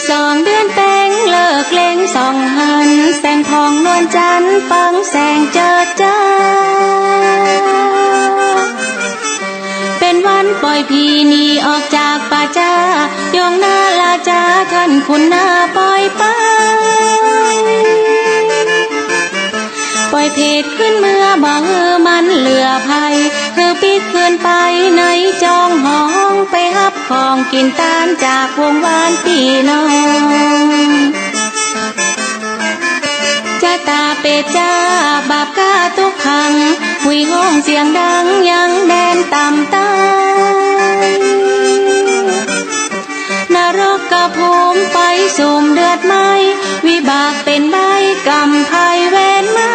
2 เดือนแต่งเลิกเล่ง2 หันแสงทองนวลจันทร์ฟังแสงเจิดจ้าเป็นวันปล่อยพีนีออกจากป่าจ้ายองหน้าลาจาท่านคุณหน้าปล่อยไปปล่อยเพจขึ้นเมื่อบ่มันเหลือภัยปิดคืนไปในจองห้องไปฮับของกินตานจากวงวานพี่น้องจะตาเป็ดจ้าบาปกาทุกขังหุยห้องเสียงดังยังแดนต่ำตายนรกกระภูมิไฟสุ่มเดือดไหมวิบากเป็นใบกรรมภัยเวรมา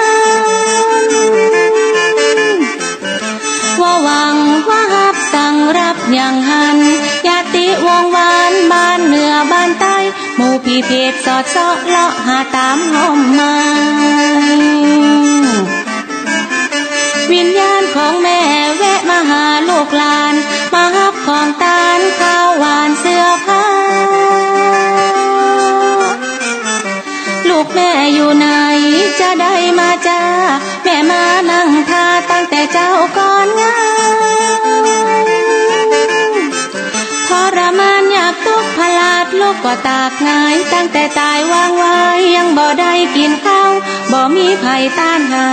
ว่าหวังว่าฮับสั่งรับอย่างหันญาติวงวานบ้านเหนือบ้านใต้หมู่พี่เพจสอดเสาะเลาะหาตามห้อมมาวิญญาณของแม่แวะมาหาลูกหลานมาฮับของตาลข้าวหวานเสื้อผ้าลูกแม่อยู่ไหนจะได้มาจ้าแม่มานั่งทาตั้งแต่เจ้าก่อนงานทรมานอยากทุกข์พลาดลูกก็ตากง่ายตั้งแต่ตายวางไว้ยังบ่ได้กินข้าวบ่มีไผต้านหา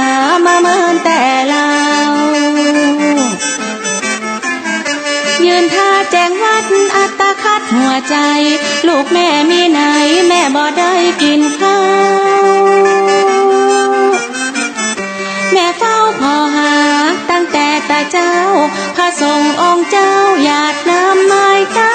มาเมินแต่เรายืนท่าแจ้งวัดอัตคัดหัวใจลูกแม่มีไหนแม่บ่ได้กินข้าวแม่เฝ้าพอหาตั้งแต่ตาเจ้าพระสงฆ์องค์เจ้าหยาดน้ำไม้ตา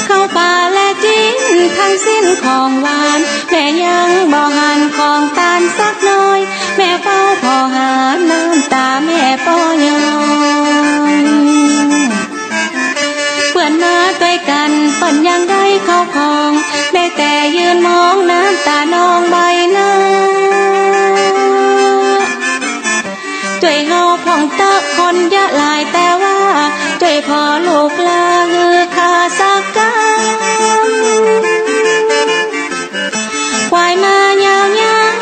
เข้าป่าและกินทั้งสิ้นของหวานแม่ยังบ่หันของตาลสักน้อยแม่เฝ้าพอหาน้ำตาแม่ป้อยอยเพื่อนมาด้วยกันเปิ้นยังได้เข้าของได้แต่ยืนมองน้ำตานองใบหน้าด้วยเฮาพ่องเตอะคนยะหลายแต่ว่าด้วยพอลูกลาฮือคาสักกันควายมายา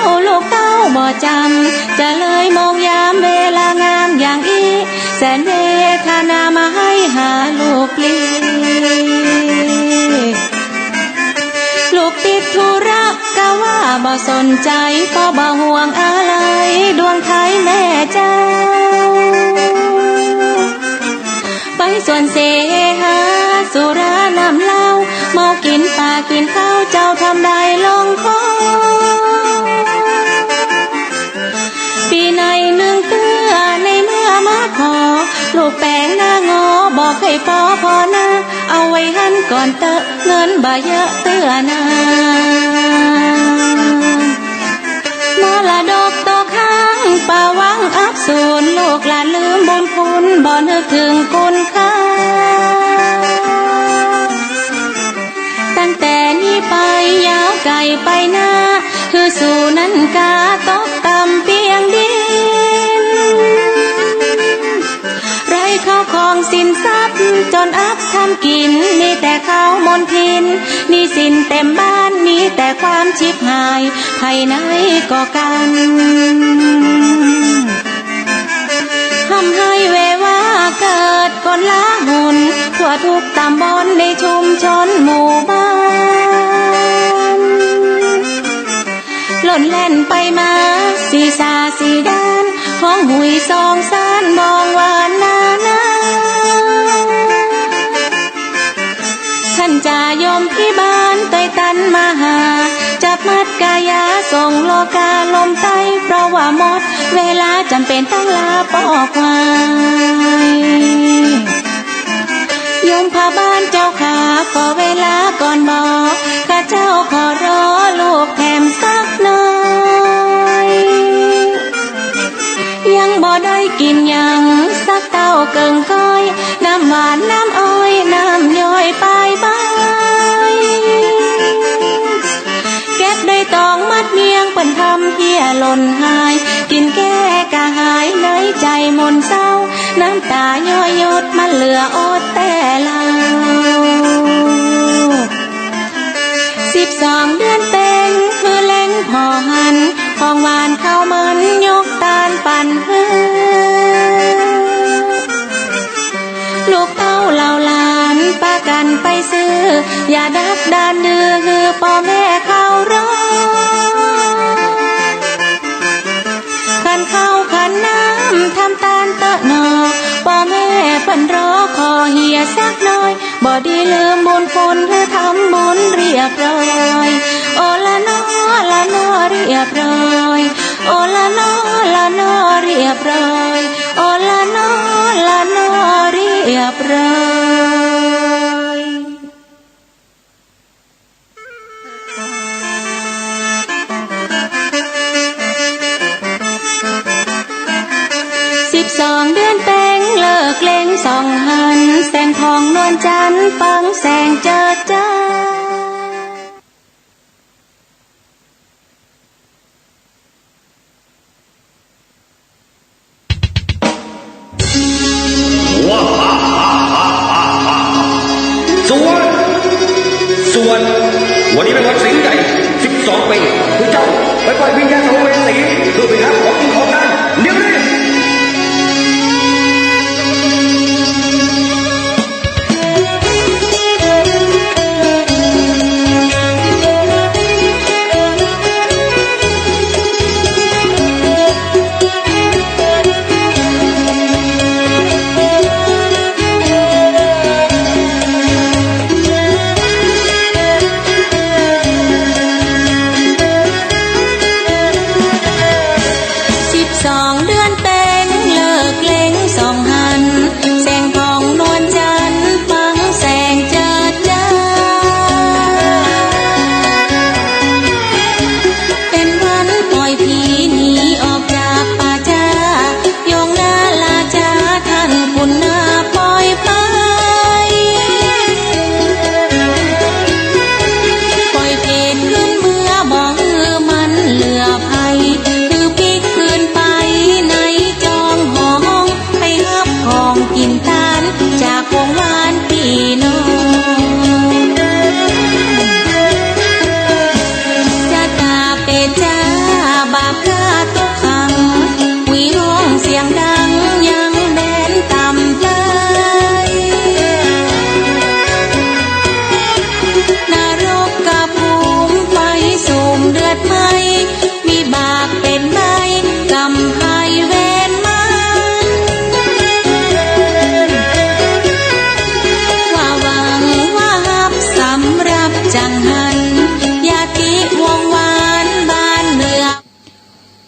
วๆลูกเต้าบ่จำจะเลยมองยามเวลางามอย่างอีแสนเวทนามาให้หาลูกลีลูกติดธุระก็ว่าบ่สนใจก็บ่ห่วงอะไรดวงไทยแม่เจ้าไปส่วนเสหาสุรานำเหล้าเมากินปลากินข้าวเจ้าทำได้ลงคอปีใน1 เตื้อในเมื่อมาขอลูกแป้งหน้างอบอกให้พอนะเอาไว้หันก่อนเตอะเงินบ่เยอะเตื้อนะมรดกตกค้างป่าวังอับสูญลูกหลานลืมบุญคุณบ่นึกถึงคุณค่าตั้งแต่นี้ไปยาวไกลไปหน้าคือสู่นั้นกาตกต่ำเพียงดินไรข้าวของสินทรัพย์จนอับทำกินมีแต่ข้าวมนทินนี่สินเต็มบ้านมีแต่ความชิบหายภายในก็กันทำให้เวว่าเกิดคนละหุ่นทั่วทุกตำบลในชุมชนหมู่บ้านหล่นแล่นไปมาสีสาสีด้านห้องหุยซองซานมองหวานนาท่านจ่ายมพี่บ้านเตยตันมาหาจับมัดกายาส่งโลกาลมไตเพราะว่าหมดเวลาจำเป็นต้องลาปอกไว้ยมพาบ้านเจ้าขาขอเวลาก่อนบอกข้าเจ้าขอรอลูกแถมสักหน่อยยังบ่ได้กินยังสักเต้าเกิงก้อยน้ำหวานน้ำอ้อยน้ำย้อยปลายใบเก็บได้ตองมัดเมียงเปิ้นทำเพียหล่นหายกินแก้กะหายในใจมนเศร้าน้ำตาย้อยหยดมันเหลืออดแต่เรา 12 เดือนเต็งคือเล้งพอหันของหวานข้าวมันยกตาลปั่นลูกเต้าเหล่าหลานปากันไปซื้ออย่าดักดานดื้อคือพ่อแม่เขารอขันข้าวขันน้ำทำตาลเตอะหนอพ่อแม่เปิ้นรอขอเหียสักหน่อยบ่ดีลืมบุญคุณหรือทำบุญเรียบร้อยโอละนอละนอเรียบร้อยโอละนอละนอเรียบร้อยโอละนอละนอเรียบร้อย12 เดือนเต็งเลิกเล่งส่องหันแสงทองนวลจันทร์ฟังแสงเจิดจ้าส่วนวันนี้เป็นวันสิงห์ใหญ่12 ปีพวกเจ้าไปปล่อยวิญญาณสัมภเวสีเพื่อไปหาของกินของนั่นเดี๋ยวนี้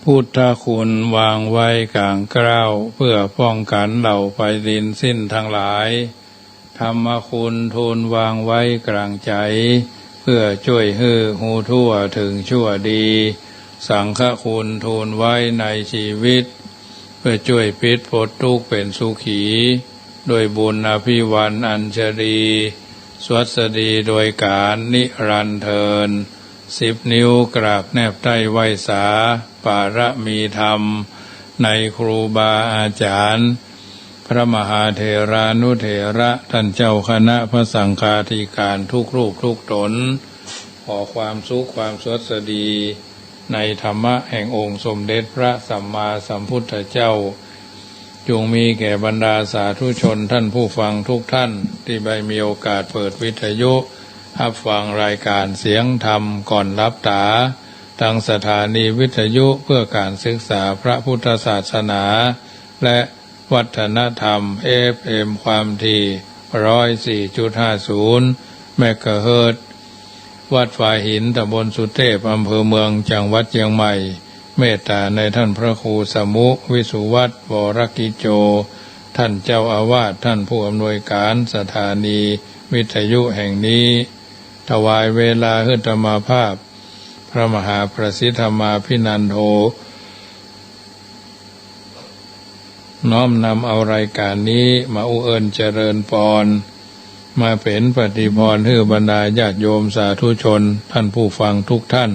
พุทธคุณวางไว้กลางเกล้าเพื่อป้องกันเหล่าไฟดินสิ้นทั้งหลายธรรมคุณทูลวางไว้กลางใจเพื่อช่วยให้หูทั่วถึงชั่วดีสังฆคุณทูลไว้ในชีวิตเพื่อช่วยพิษพ้นทุกข์เป็นสุขีโดยบุญอภิวันอัญชลีสวัสดีโดยการนิรันดร์เทิน10 นิ้วกราบแนบใต้ไหว้สาปารมีธรรมในครูบาอาจารย์พระมหาเถรานุเถระท่านเจ้าคณะพระสังฆาธิการทุกรูปทุกตนขอความสุขความสวัสดีในธรรมะแห่งองค์สมเด็จพระสัมมาสัมพุทธเจ้าจงมีแก่บรรดาสาธุชนท่านผู้ฟังทุกท่านที่ได้มีโอกาสเปิดวิทยุรับฟังรายการเสียงธรรมก่อนรับตาทางสถานีวิทยุเพื่อการศึกษาพระพุทธศาสนาและวัฒนธรรม FM ความถี่ 104.50 เมกะเฮิรตซ์วัดฝายหินตำบลสุเทพอำเภอเมืองจังหวัดเชียงใหม่เมตตาในท่านพระครูสมุวิสุวัตรวรกิจโจท่านเจ้าอาวาสท่านผู้อำนวยการสถานีวิทยุแห่งนี้ถวายเวลาให้ธรรมภาพพระมหาประสิทธมาภินันโธน้อมนำเอารายการนี้มาอุเอิญเจริญพรมาเป็นปฏิพรให้บรรดาญาติโยมสาธุชนท่านผู้ฟังทุกท่าน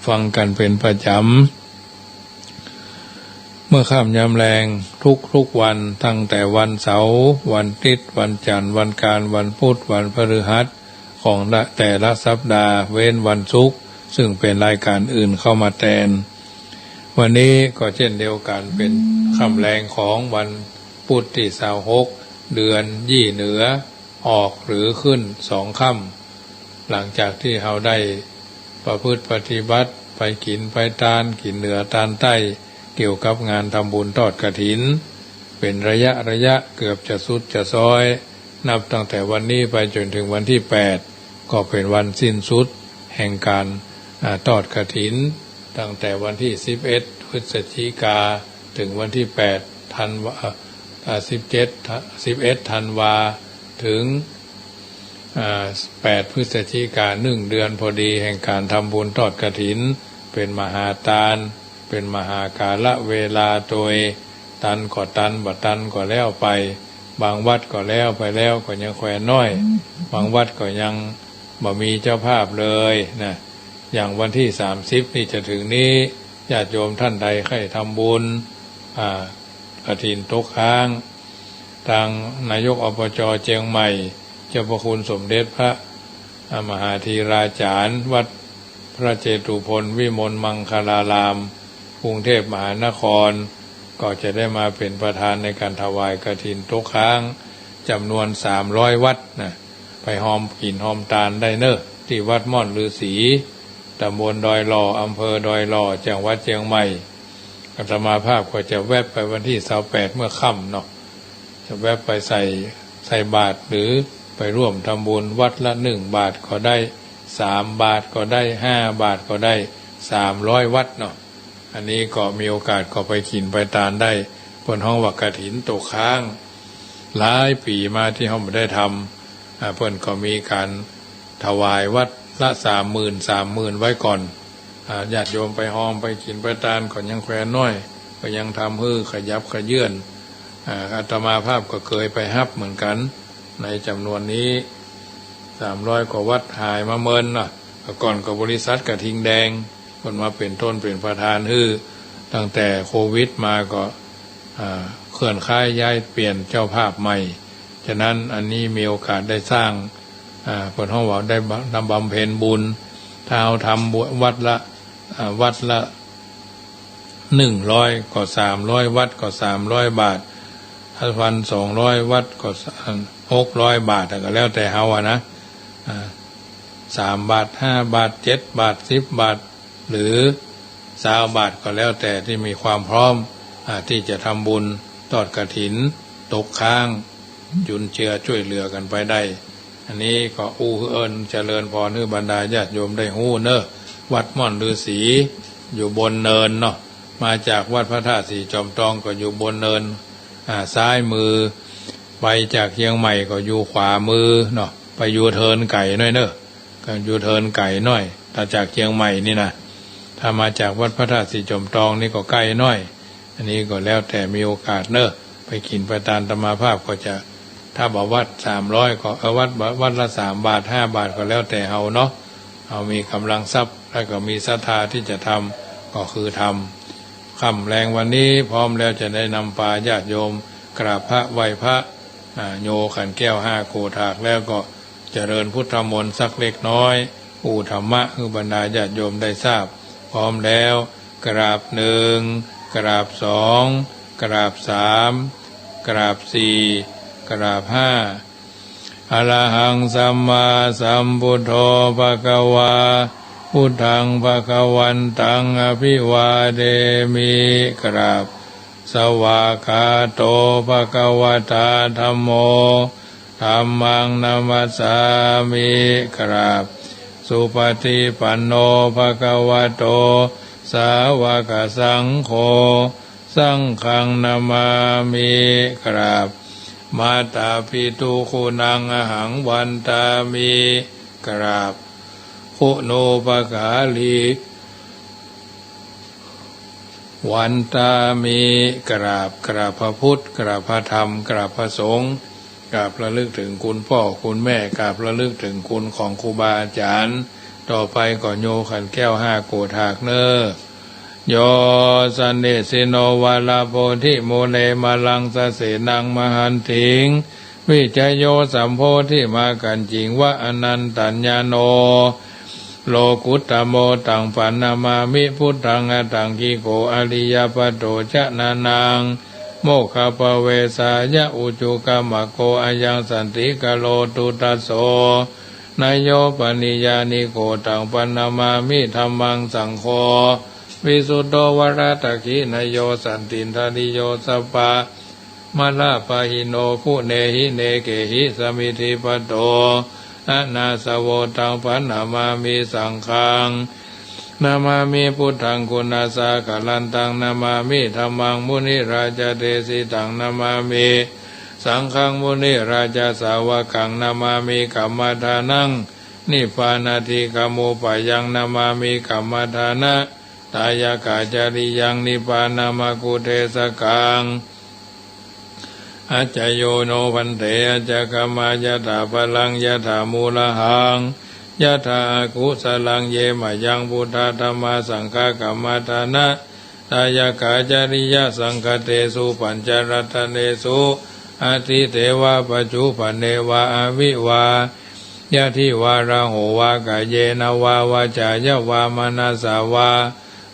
ฟังกันเป็นประจำเมื่อค่ำยามแลงทุกวันตั้งแต่วันเสาร์วันอาทิตย์วันจันทร์วันการวันพุธวันพฤหัสข ของแต่ละสัปดาห์เว้นวันศุกร์ซึ่งเป็นรายการอื่นเข้ามาแทนวันนี้ก็เช่นเดียวกันเป็นค่ำแรงของวันพุธที่26เดือนยี่เหนือออกหรือขึ้น2 ค่ำหลังจากที่เราได้ประพฤติปฏิบัติไปกินไปทานกินเหนือทานใต้เกี่ยวกับงานทำบุญทอดกฐินเป็นระยะเกือบจะสุดจะซอยนับตั้งแต่วันนี้ไปจนถึงวันที่8ก็เป็นวันสิ้นสุดแห่งการทอดกฐินตั้งแต่วันที่11พฤศจิกาถึงวันที่8ธันวา11ธันวาถึง8พฤศจิกา1 เดือนพอดีแห่งการทำบุญทอดกฐินเป็นมหาทานเป็นมหากาลเวลาโดยตันก็ตันบ่ตันก็แล้วไปบางวัดก็แล้วไปแล้วก็ยังแขวนน้อยบางวัดก็ยังบ่มีเจ้าภาพเลยนะอย่างวันที่30นี่จะถึงนี้ญาติโยมท่านใดใครทำบุญกฐินตกค้างทางนายกอบจ.เชียงใหม่เจ้าพระคุณสมเด็จพระมหาธีราจารย์วัดพระเจตุพนวิมลมังคลารามกรุงเทพมหานครก็จะได้มาเป็นประธานในการถวายกฐินตกค้างจำนวน300 วัดนะไปหอมกินหอมตาลได้เนอะที่วัดม่อนฤาษีตำบลดอยหล่ออำเภอดอยหล่อจังหวัดเชียงใหม่อาตมาภาพก็จะแวบไปวันที่28เมื่อค่ำเนาะจะแวบไปใส่บาตรหรือไปร่วมทำบุญวัดละ1 บาทก็ได้3 บาทก็ได้5 บาทก็ได้300 วัดเนาะอันนี้ก็มีโอกาสก็ไปกินไปทานได้บนห้องวัดกฐินตกค้างหลายปีมาที่เขาไม่ได้ทำเพื่อนก็มีการถวายวัดละ30,000 ไว้ก่อนญาติโยมไปห้อมไปกินไปทานก่อนยังแควนน้อยก็ยังทำขยับขยื่นอาตมาภาพก็เคยไปฮับเหมือนกันในจำนวนนี้300 กว่าวัดหายมาเมินน่ะก่อนกับบริษัทกระทิงแดงคนมาเป็นต้นเป็นประธานตั้งแต่โควิดมาก็เคลื่อนย้ายย้ายเปลี่ยนเจ้าภาพใหม่ฉะนั้นอันนี้มีโอกาสได้สร้างเปิดห้องว่าได้นำบำเพ็ญบุญถ้าเอาทำวัดละ100ก็300 วัดก็300 บาท1,200 วัดก็600 บาทก็แล้วแต่เฮานะ3 บาท5 บาท7 บาท10 บาทหรือ20 บาทก็แล้วแต่ที่มีความพร้อมที่จะทำบุญทอดกฐินตกค้างจุนเจือช่วยเหลือกันไปได้อันนี้ก็เอิญเจริญพรให้บรรดาญาติโยมได้ฮู้เนอะวัดม่อนฤาษีอยู่บนเนินเนาะมาจากวัดพระธาตุสีจอมทองก็อยู่บนเนินซ้ายมือไปจากเชียงใหม่ก็อยู่ขวามือเนาะไปยูเทิร์นไก่น้อยเนอะก็ยูเทิร์นไก่น้อยถ้าจากเชียงใหม่นี่นะถ้ามาจากวัดพระธาตุสีจอมทองนี่ก็ใกล้น้อยอันนี้ก็แล้วแต่มีโอกาสเนอะไปกินไปทานธรรมาภาพก็จะถ้าบอกวัด300ก็วัดละ3 บาท5 บาทก็แล้วแต่เฮาเนาะเอามีกำลังทรัพย์แล้วก็มีศรัทธาที่จะทำก็คือทำค่ำแรงวันนี้พร้อมแล้วจะได้นำพาญาติโยมกราบพระไหว้พระโยขันแก้ว5 โกฐากแล้วก็เจริญพุทธมนต์สักเล็กน้อยธรรมะคือบรรดาญาติโยมได้ทราบพร้อมแล้วกราบ1กราบ2กราบ3กราบ4กราบ5อะระหังสัมมาสัมพุทโธภควาพุทธังภควันตังอภิวาเทมิกราบสวากขาโตภควตาธัมโมธัมมังนัมมัสสามิกราบสุปฏิปันโนภควโตสาวกสังโฆสังฆังนามามิกราบมาตาปิตุคุณังอหังวันตามิกราบคุณูปการีวันตามิกราบพระพุทธกราบพระธรรมกราบพระสงฆ์กราบระลึกถึงคุณพ่อคุณแม่กราบระลึกถึงคุณของครูบาอาจารย์ต่อไปก็โยขันแก้ว5 โกฐากเนอโยสันเนสิโนวาลาโพธิโมเลมาลังสเสนังมหันติง วิจัยโยสัมโพธิมากันจริงว่าอนันตัญญาโนโลกุตตโมตังปันนามามิพุทธังอตังกิโกอริยปโตจะนานังโมคปเวสายะอุจุกามโกอายังสันติกโลตุตัสโสนายโยปนิยานิโกตังปันนามามิธัมมังสังโฆวิสุทโธวรตะขินายโยสันตินทานิโยสัปปะมาลาปะหิโนคุเนหิเนเกหิสมิธิปโตอนาสโวตังปันนามามิสังฆังนามามิพุทธังกุณาสากลันตังนามามิธัมมังมุนิราชเดสิตังนามามิสังฆังมุนิราชสาวกังนามามิกัมมัฏฐานังนิพพานาทิกโมปะยังนามามิกัมมัฏฐานะตายากาจาริยังนิพพานามกุเทสกังอัจจโยโนพันเถอัจจกมายะถาพลังยะถามูลหังยะถากุสลังเยมะยังพุทธธรรมสังฆกัมมัฏฐานะตายากาจาริยสังฆเตสุปัญจรัตเนสุอาทิเทวะปัจจุปันเนวะอวิวายะทิวาระโหวากายเยนวาวาจายะวามนัสสาวา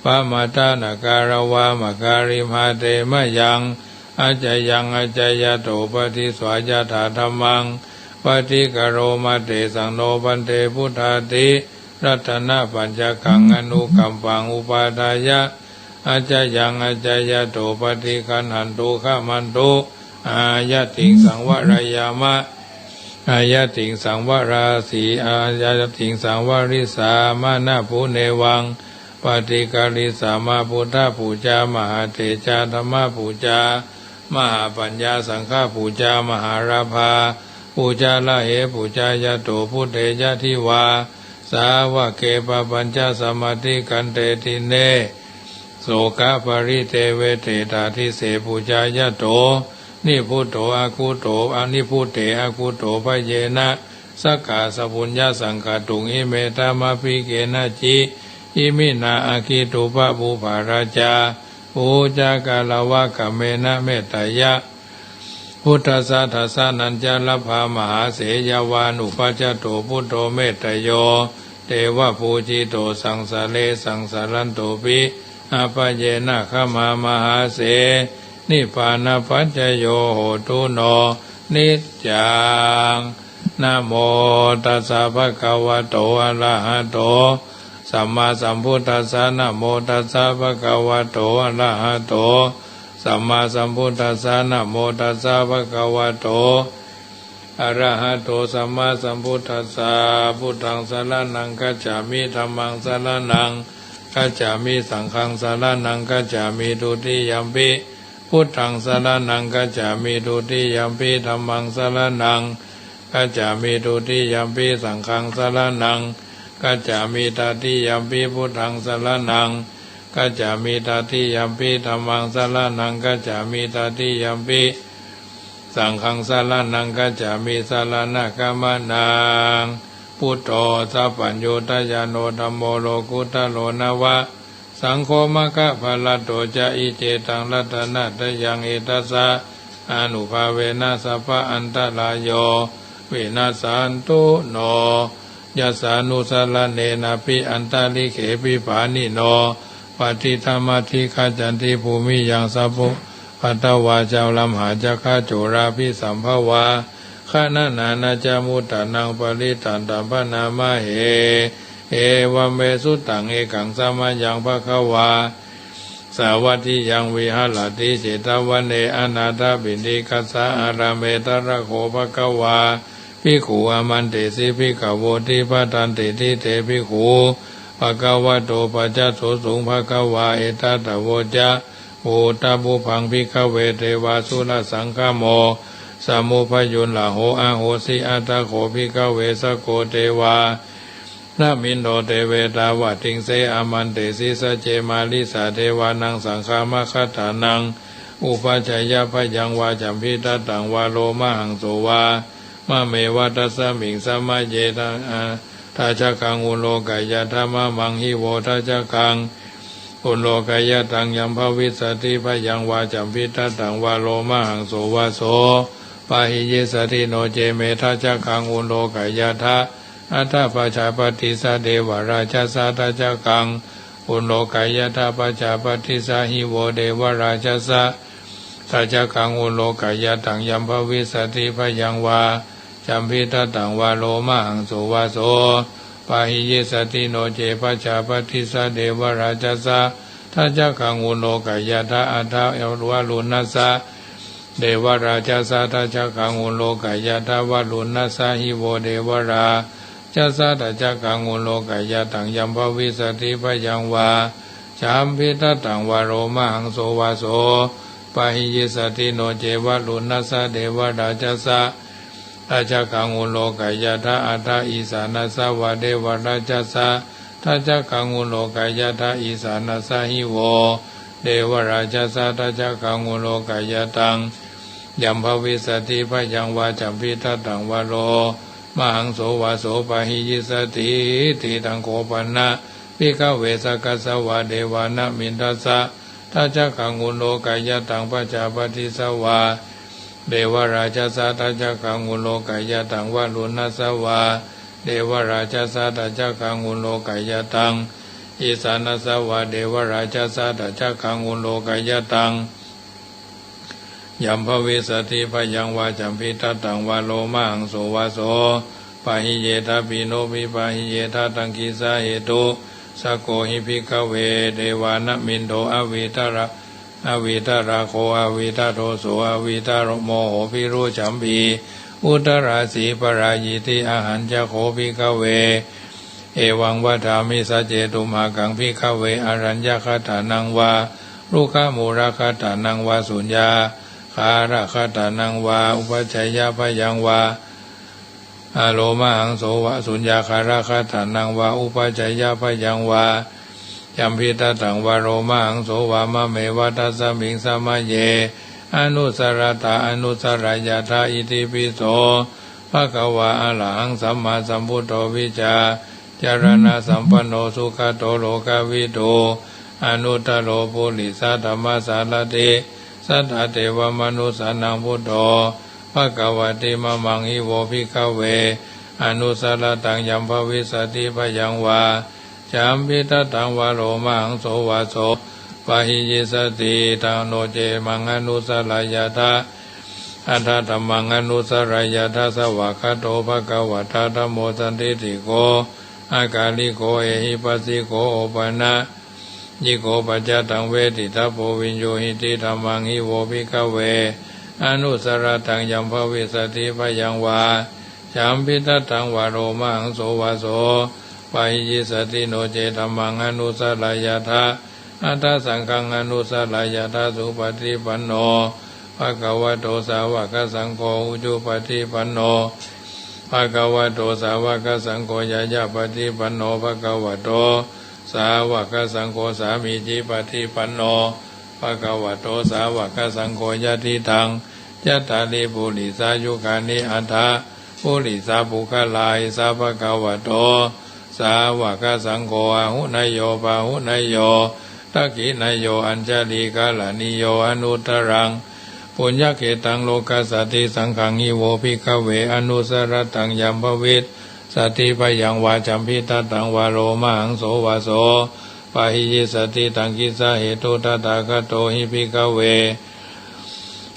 ปะมาตานการวามการิมาเตมะยังอาจายังอาจายโตปฏิสวายาถาธรรมังปฏิกโรมาเตสังโนปันเตพุทธาติรัตนะปัญจกังอนุกัมปังอุปาทายะอาจายังอาจายโตปฏิคันหันตุขมันตุอายะติงสังวรยามะอายะติงสังวราสีอายะติงสังวริสามานะภูเนวังปฏิกาลิสามาพุทธปูจามหาเถจาธรรมปูจามหาปัญญาสังฆปูจามหาราภาปูจาละเหปูจายะโตพุทเถยะทิวาสาวะเกปะปัญจสมาธิกันเตติเนโสกะปริเทเวเทตาทิเสปูจายะโตนิพุตโตอาคุโตอานิพุตเตอาคุโตภเยนะสักกาสปุญญาสังฆตุงอิเมตามาภิเกนะจิอิมินาอาคิตุปะภูภาราชาปูจากาลวะกะเมนะเมตยะพุทธสัทธสานัญจลภามหาเสยวานุปัจจโตพุทโธเมตโยเทวะภูจิโตสังสะเลสังสารันโตปิอาปะเยนะขมามหาเสนิพพานปัจจโยโหตุโนนิจจังนะโมตัสสะภะคะวะโตอะระหะโตสัมมาสัมพุทธัสสะนะโมตัสสะภะคะวะโตอะระหะโตสัมมาสัมพุทธัสสะนะโมตัสสะภะคะวะโตอะระหะโตสัมมาสัมพุทธัสสะพุทธังสรณังคัจฉามิธัมมังสรณังคัจฉามิสังฆังสรณังคัจฉามิทุติยัมปิพุทธังสรณังคัจฉามิทุติยัมปิธัมมังสรณังคัจฉามิทุติยัมปิสังฆังสรณังกัจจามิตาติยัมปิพุทธังสรณังกัจจามิตาติยัมปิธัมมังสรณังกัจจามิตาติยัมปิสังฆังสรณังกัจจามิสรณะกัมมนังพุทโธสัพพัญโยตยานโนธัมโมโลกุตโลนะวะสังโฆมะคะภะละโตจะอิเจตังรัตนะตยังเอตัสสะอนุภาเวนะสัพพะอันตรายโยวินาสันตุโนยัสสานุสรเนนะปิอันตาลิเขปิปานิโนปฏิธรรมทิฆาจันติภูมิยังสัพพุปัตตวาเจ้าลำหาจักขโจราภิสัมภวาขณะนานาจามุตตานังปริตันตัมปนามะเหเอวเมสุตังเอกังสมายังภควาสาวัตถิยังวิหารติเจตวันเนอนาถบิณฑิกัสสะอาราเมตระโขภควาภิกขุอามันเตสิภิกขโวติปทันติทิเตภิกขุภควโตปัจจโสสุงภควาเอตัตโวจะโอตบุพังภิกขเวเทวาสุรสังฆโมสมุพยุนลาโหอาโหสิอัตตโขภิกขเวสโกเทวานามินโดเทเวตาวะติงเสอามันเตสิสเจมาลิสาเทวานังสังฆามคัฏฐานังอุปชัยยะพยังวาจัมพิทัตตังวาโลมหังโสวามะเมวัตสมิงสมัจเจตังทัจคังอุโลกายธรรมมังหิโวทัจคังอุโลกายตังยัมภวิสติพยังวาจัมพิทัตตังวาโลมหังโสวาโส ปาหิเยสติโนเจเมทัจจคังอุโลกายทะอัตถปัจจาปฏิสะเดวราชสาทัจจคังอุโลกายทะปัจจาปฏิสะหิโวเดวราชสะทัจจคังอุโลกายตังยัมภวิสติพยังวาจัมพิตตังวาโลมหังโสวาโสปาหิเยสติโนเจปัจจาปฏิสะเดวราชสะทัจจคังอุโลกายทะอัตถะวาลุนัสสะเดวราชสาทัจจคังอุโลกายทะวาลุนัสสะหิโวเดวราชสาทัจจคังอุโลกายตังยัมภวิสติพยังวาจัมพิตตังวาโลมหังโสวาโสปาหิเยสติโนเจวาลุนัสสะเดวราชสะทัจจคังอุโลกายทะอัตถะอิสานัสสะวะเดวราชสะทัจจคังอุโลกายทะอิสานัสสะหิโวเดวราชสะทัจจคังอุโลกายตังยัมภวิสติพยังวาจัมพิตตังวาโลมหังโสวาโสปะหิยิสติติตังโคปนะภิกขเวสกัสสวะเดวานะมินทัสสะทัจจคังอุโลกายตังปัจจาปฏิสวะเดวราชสะทัจจคังอุโลกายตังวาลุนัสสวะเดวราชสะทัจจคังอุโลกายตังอิสานัสสวะเดวราชสะทัจจคังอุโลกายตังยัมภวิสติพยังวาจัมพิตตังวาโลมหังโสวาโสปะหิเยทะปิโนปิปะหิเยทะตังกิสาเหตุสโกหิภิกขเวเดวานะมินโทอวิตระอวิตระโคอวิตโทโสอวิตรโมโหภิรุจัมปีอุตราสีปรายิติอาหันจะโคภิกขเวเอวังวัฏามิสัจเจตุมากังภิกขเวอรัญญคตานังวาลูกขมูรคตานังวาสุญญาคาระคตานังวาอุปัชฌยพยังวาอโลมหังโสวะสุญญาคาระคตานังวาอุปัชฌยพยังวายัมพิตตังวาโลมหังโสวามะเมวัตสมิงสมะเยอนุสรตาอนุสรายาทาอิติปิโสภะคะวะอะระหังสัมมาสัมพุทโธวิชาจารณะสัมปันโนสุขโตโลกวิโตอนุตตโรปุริสธรรมสารติสัทธเทวมนุสานังพุทโธภะคะวะติมะมังหิโวภิกขเวอนุสรตังยัมภวิสติพยังวาจัมพิตตังวาโลมหังโสวาโสปะหิยิสติตังโนเจมังอนุสรายาทะอัฏฐธัมมังอนุสรายาทะสวากขาโตภะคะวะตาธัมโมสันติติโกอากาลิโกเอหิปัสสิโกโอปนะยิโกปัจจตังเวทิตาโพวิญโยหิติธัมมังหิโวภิกขเวอนุสรตังยัมภวิสติพยังวาจัมพิตตังวาโลมหังโสวาโสปะหิยิสติโนเจธัมมังอนุสรายาทะอัตถสังฆังอนุสรายาทะสุปฏิปันโนภะคะวะโตสาวกสังโฆอุจุปฏิปันโนภะคะวะโตสาวกสังโฆยายาปฏิปันโนภะคะวะโตสาวกสังโฆสามีจิปฏิปันโนภะคะวะโตสาวกสังโฆยะทิทังยัตถาลิปุริสายุคานิอัฏฐะปุริสาภุคลายสาภะคะวะโตสาวกสังโฆอาหุนยโยปาหุนยโยทักขินยโยอัญชลีกาลานิโยอนุตตรังปุญญเขตังโลกัสสติสังฆังหิโวภิกขเวอนุสรตังยัมภวิสสติพยังวาจัมพิตตังวาโลมหังโสวาโสปะหิยิสติตังกิสาเหตุตถาคโตหิภิกขเว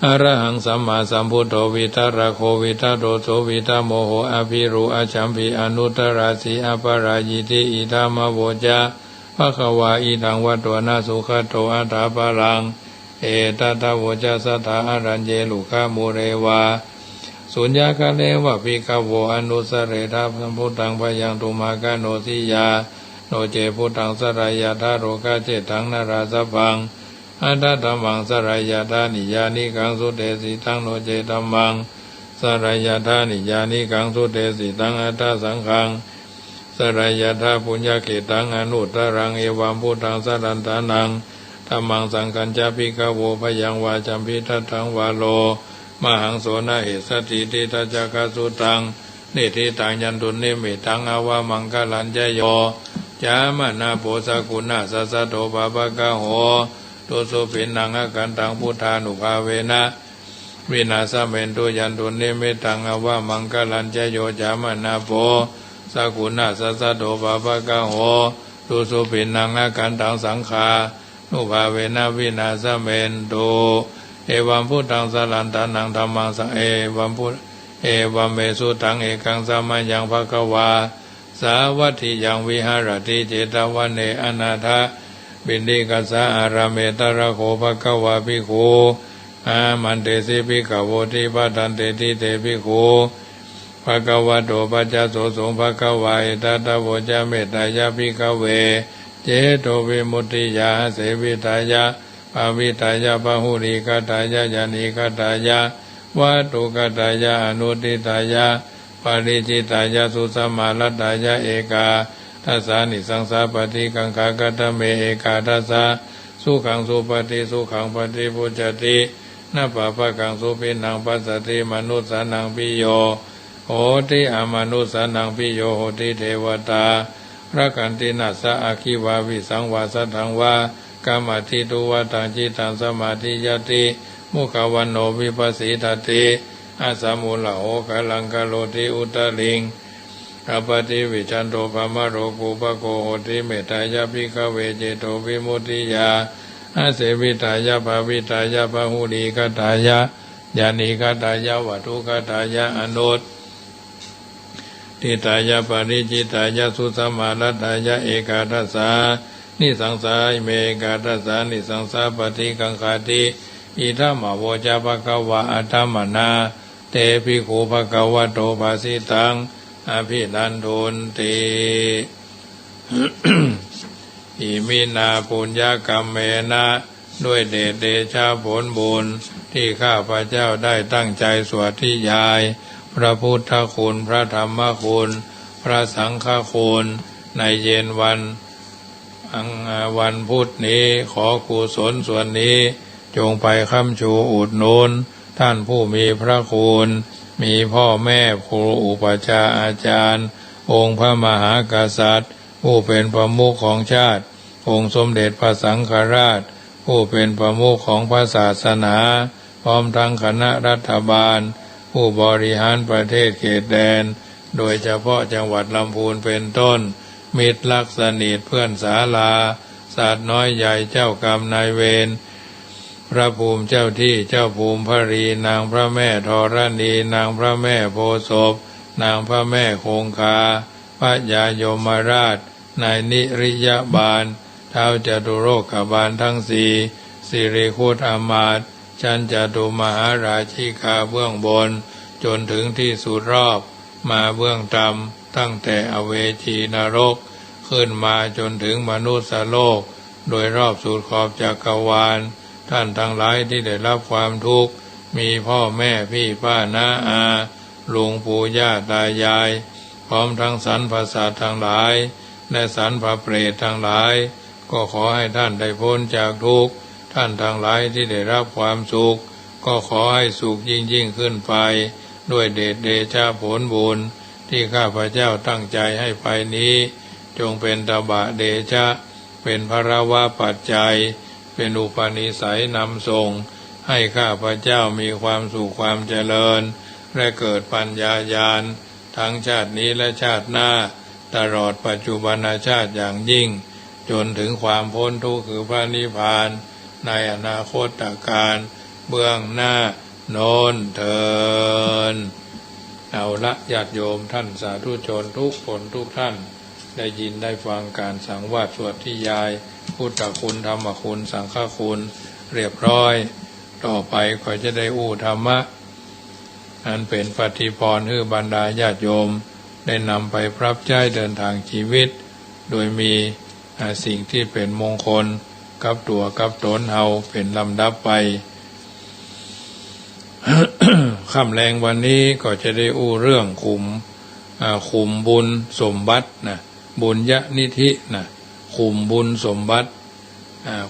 อรหังสัมมาสัมพุทโธวิทาระโควิทาโตโสวิทาโมโหอภิรูอจัมปิอนุตตราสีอปรายิติอิธามโวจาภะคะวะอิทังวัตวนาสุขโตอัฏฐาปารังเอตตะโวจาสัทธาอรัญเยลุขมุเรวาสุญญาคาเลวะภิกขโวอนุสเรทาสัมพุทธังพยังตุมากาโนสิยาโนเจพุทธังสรายาทาโรกาเจตังนาราสพังอัตถธัมมังสรายาทานิยานิกังสุเตสิตังโนเจธัมมังสรายาทานิยานิกังสุเตสิตังอัตถสังฆังสรายาทาปุญญเขตังอนุตตรังเอวัมพุทธังสรันตานังธัมมังสังฆัญจภิกขโวพยังวาจัมพิทัตังวาโลมหังโสนะเหสติติทัจจกสุตังนิทิตังยันตุนิมิตังอาวามังคลัญจโยจามนาโพสกุณาสัสสะโตปะปะกะโหตุสุปินังอกันตังพุทธานุภาเวนะ วินาศเมนตุยันตุเนเมตังอวามังกลัญจโยจามนาโปสักขุนาสัสสะโตปะปะกะโหตุสุปินังอาการตังสังขานุภาเวนะวินาศเมนตุเอวัมพุทธังสลันตานังธัมมังสังเอวัมพุทเอวัมเมสุตังเอกังสัมมัญญังภะคะวาสาวัตถิยังวิหารติเจตวันเนอนาถาบินดิกัสสะอาราเมตระโคภะคะวาภิกขุอามันเตสิภิกขโวติปะทันเตติเตภิกขุภะคะวะโตปัจจโสสงภะคะวาเอตตะโวจาเมตตายาภิกขเวเจโตวิมุตติยาเสวิตายาภาวิตายาปะหุริกตายาญาณิกตายาวัตถุกตายาอนุติตายาปาริจิตายาสุสมาลตายาเอกาทัสสานิสังสาปฏิกังขากตเมเอกาทัสสะสุขังสุปฏิสุขังปฏิปุจจตินาปะปะกังสุปินังปัสสติมนุสสานังปิโยโหติอมนุสสานังปิโยโหติเทวตาพระกันตินัสสะอาคิวาวิสังวาสัทธังวากามติตุวตังจิตังสมาธิยติมุขวันโนวิปัสสิทติอาสามุลโหกลังกโลติอุตลิงอปติวิจันโตภมโรกุปโกโหติเมตตายาภิกขเวเจโตวิมุตติยาอาเสวิตายาภาวิตายาภาหุริกตายาญาณิกตายาวัตถุกตายาอนุตติตายาปริจิตายาสุสมาลตายาเอกาทัสสานิสังสาเมกาทัสสานิสังสาปฏิกังขาติอิทัมมโวจาภควะอัตตมนาเตภิกขุภควะโตภาสิตังอภินันทุนติ อิมินาปุญญกรรมเมนะด้วยเดชเดชะผลบุญที่ข้าพระเจ้าได้ตั้งใจสวดที่ยายพระพุทธคุณพระธรรมคุณพระสังฆคุณในเย็นวันพุธนี้ขอกุศลส่วนนี้จงไปค้ำชูอุดหนุนท่านผู้มีพระคุณมีพ่อแม่ครูอุปัชฌาย์อาจารย์องค์พระมหากษัตริย์ผู้เป็นประมุขของชาติองค์สมเด็จพระสังฆราชผู้เป็นประมุขของพระศาสนาพร้อมทั้งคณะรัฐบาลผู้บริหารประเทศเขตแดนโดยเฉพาะจังหวัดลำพูนเป็นต้นมิตรลักสนิทเพื่อนศาลาศาสตร์น้อยใหญ่เจ้ากรรมนายเวรพระภูมิเจ้าที่เจ้าภูมิพรีนางพระแม่ธรณีนางพระแม่โพธิ์ศพนางพระแม่คงคาพระยายมราชนายนิริยบาลท้าวจตุโลกบาลทั้งสี่สิริคุตอามาตย์ชั้นจตุมหาราชิกาเบื้องบนจนถึงที่สุดรอบมาเบื้องต่ำตั้งแต่อเวจีนรกขึ้นมาจนถึงมนุษย์โลกโดยรอบสุดขอบจักรวาลท่านทั้งหลายที่ได้รับความทุกข์มีพ่อแม่พี่ป้าน้าอาลุงปู่ย่าตายายพร้อมทั้งสรรพสัตว์ทั้งหลายและสรรพเปรตทั้งหลายก็ขอให้ท่านได้พ้นจากทุกข์ท่านทั้งหลายที่ได้รับความสุขก็ขอให้สุขยิ่งขึ้นไปด้วยเดชเดชะผลบุญที่ข้าพเจ้าตั้งใจให้ไปนี้จงเป็นตบะเดชะเป็นภรวะปัจจัยเป็นอุปนิสัยนำส่งให้ข้าพเจ้ามีความสุขความเจริญและเกิดปัญญาญาณทั้งชาตินี้และชาติหน้าตลอดปัจจุบันชาติอย่างยิ่งจนถึงความพ้นทุกข์คือพระนิพพานในอนาคตการเบื้องหน้าโน้นเทินเอาละญาติโยมท่านสาธุชนทุกคนทุกท่านได้ยินได้ฟังการสังวาสสวดที่ยายพุทธคุณธรรมคุณสังฆคุณเรียบร้อยต่อไปก็จะได้อู้ธรรมะอันเป็นปฏิพรให้บรรดาญาติโยมได้นำไปปรับใช้เดินทางชีวิตโดยมีสิ่งที่เป็นมงคลกับตัวกับตนเฮาเป็นลำดับไป ค่ำแรงวันนี้ก็จะได้อู้เรื่องขุมบุญสมบัตินะบุญยนิธินะขุมบุญสมบัติ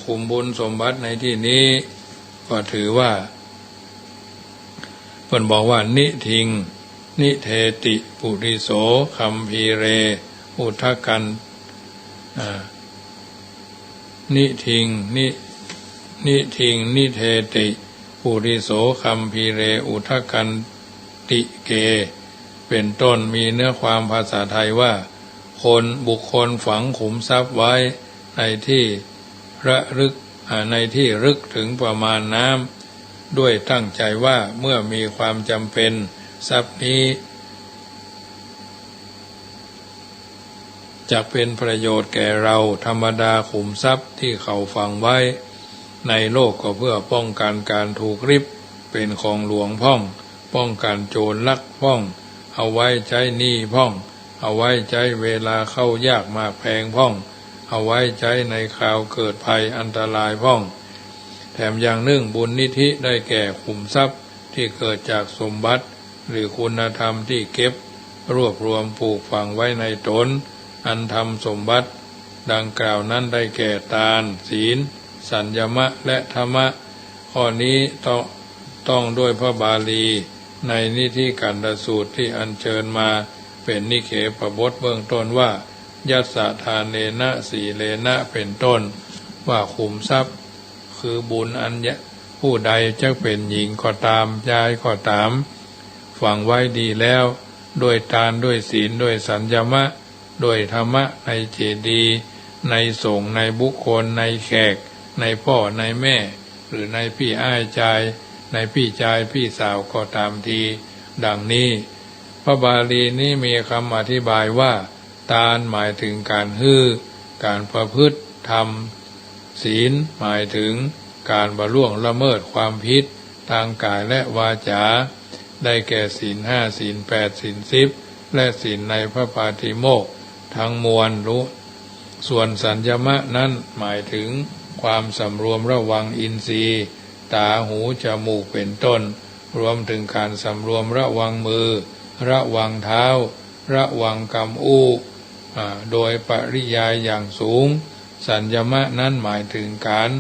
ขุมบุญสมบัติในที่นี้ก็ถือว่าเพิ่นบอกว่านิทิงนิเทติปุริโสคัมภีเรอุทกันนิทิงนิเทติป ปุริโสคัมภีเรอุทกันติเกเป็นต้นมีเนื้อความภาษาไทยว่าบุคคลฝังขุมทรัพย์ไว้ในที่ลึกถึงประมาณน้ำด้วยตั้งใจว่าเมื่อมีความจำเป็นทรัพย์นี้จะเป็นประโยชน์แก่เราธรรมดาขุมทรัพย์ที่เขาฝังไว้ในโลกก็เพื่อป้องกันการถูกริบเป็นของหลวงพ่องป้องกันโจรลักพ่องเอาไว้ใช้หนี้พ่องเอาไว้ใช้เวลาเข้ายากมากแพงพ่องเอาไว้ใช้ในคราวเกิดภัยอันตรายพ่องแถมอย่างหนึ่งบุญนิธิได้แก่ขุมทรัพย์ที่เกิดจากสมบัติหรือคุณธรรมที่เก็บรวบรวมปลูกฝังไว้ในตนอันทำสมบัติดังกล่าวนั้นได้แก่ทานศีลสัญญมะและธรรมะข้อนี้ต้องด้วยพระบาลีในนิธิกันดสูตรที่อัญเชิญมาเป็นนิเขปบทเบื้องต้นว่ายัสสะทานเนนะสีเลนะเป็นต้นว่าขุมทรัพย์คือบุญอันผู้ใดจะเป็นหญิงก็ตามชายก็ตามฝังไว้ดีแล้วด้วยทานด้วยศีลด้วยสัญญมะด้วยธรรมะในเจดีย์ในสงฆ์ในบุคคลในแขกในพ่อในแม่หรือในพี่อ้ายชายในพี่ชายพี่สาวก็ตามทีดังนี้พระบาลีนี้มีคำอธิบายว่าทานหมายถึงการการประพฤติธรรมศีลหมายถึงการบล่วงละเมิดความผิดทางกายและวาจาได้แก่ศีลห้าศีลแปดศีลสิบและศีลในพระปาติโมกข์ทั้งมวลรู้ส่วนสัญญมะนั้นหมายถึงความสำรวมระวังอินทรีย์ตาหูจมูกเป็นต้นรวมถึงการสำรวมระวังมือระวังเท้าระวังกำอู้โดยปริยายอย่างสูงสัญญมะนั้นหมายถึงการ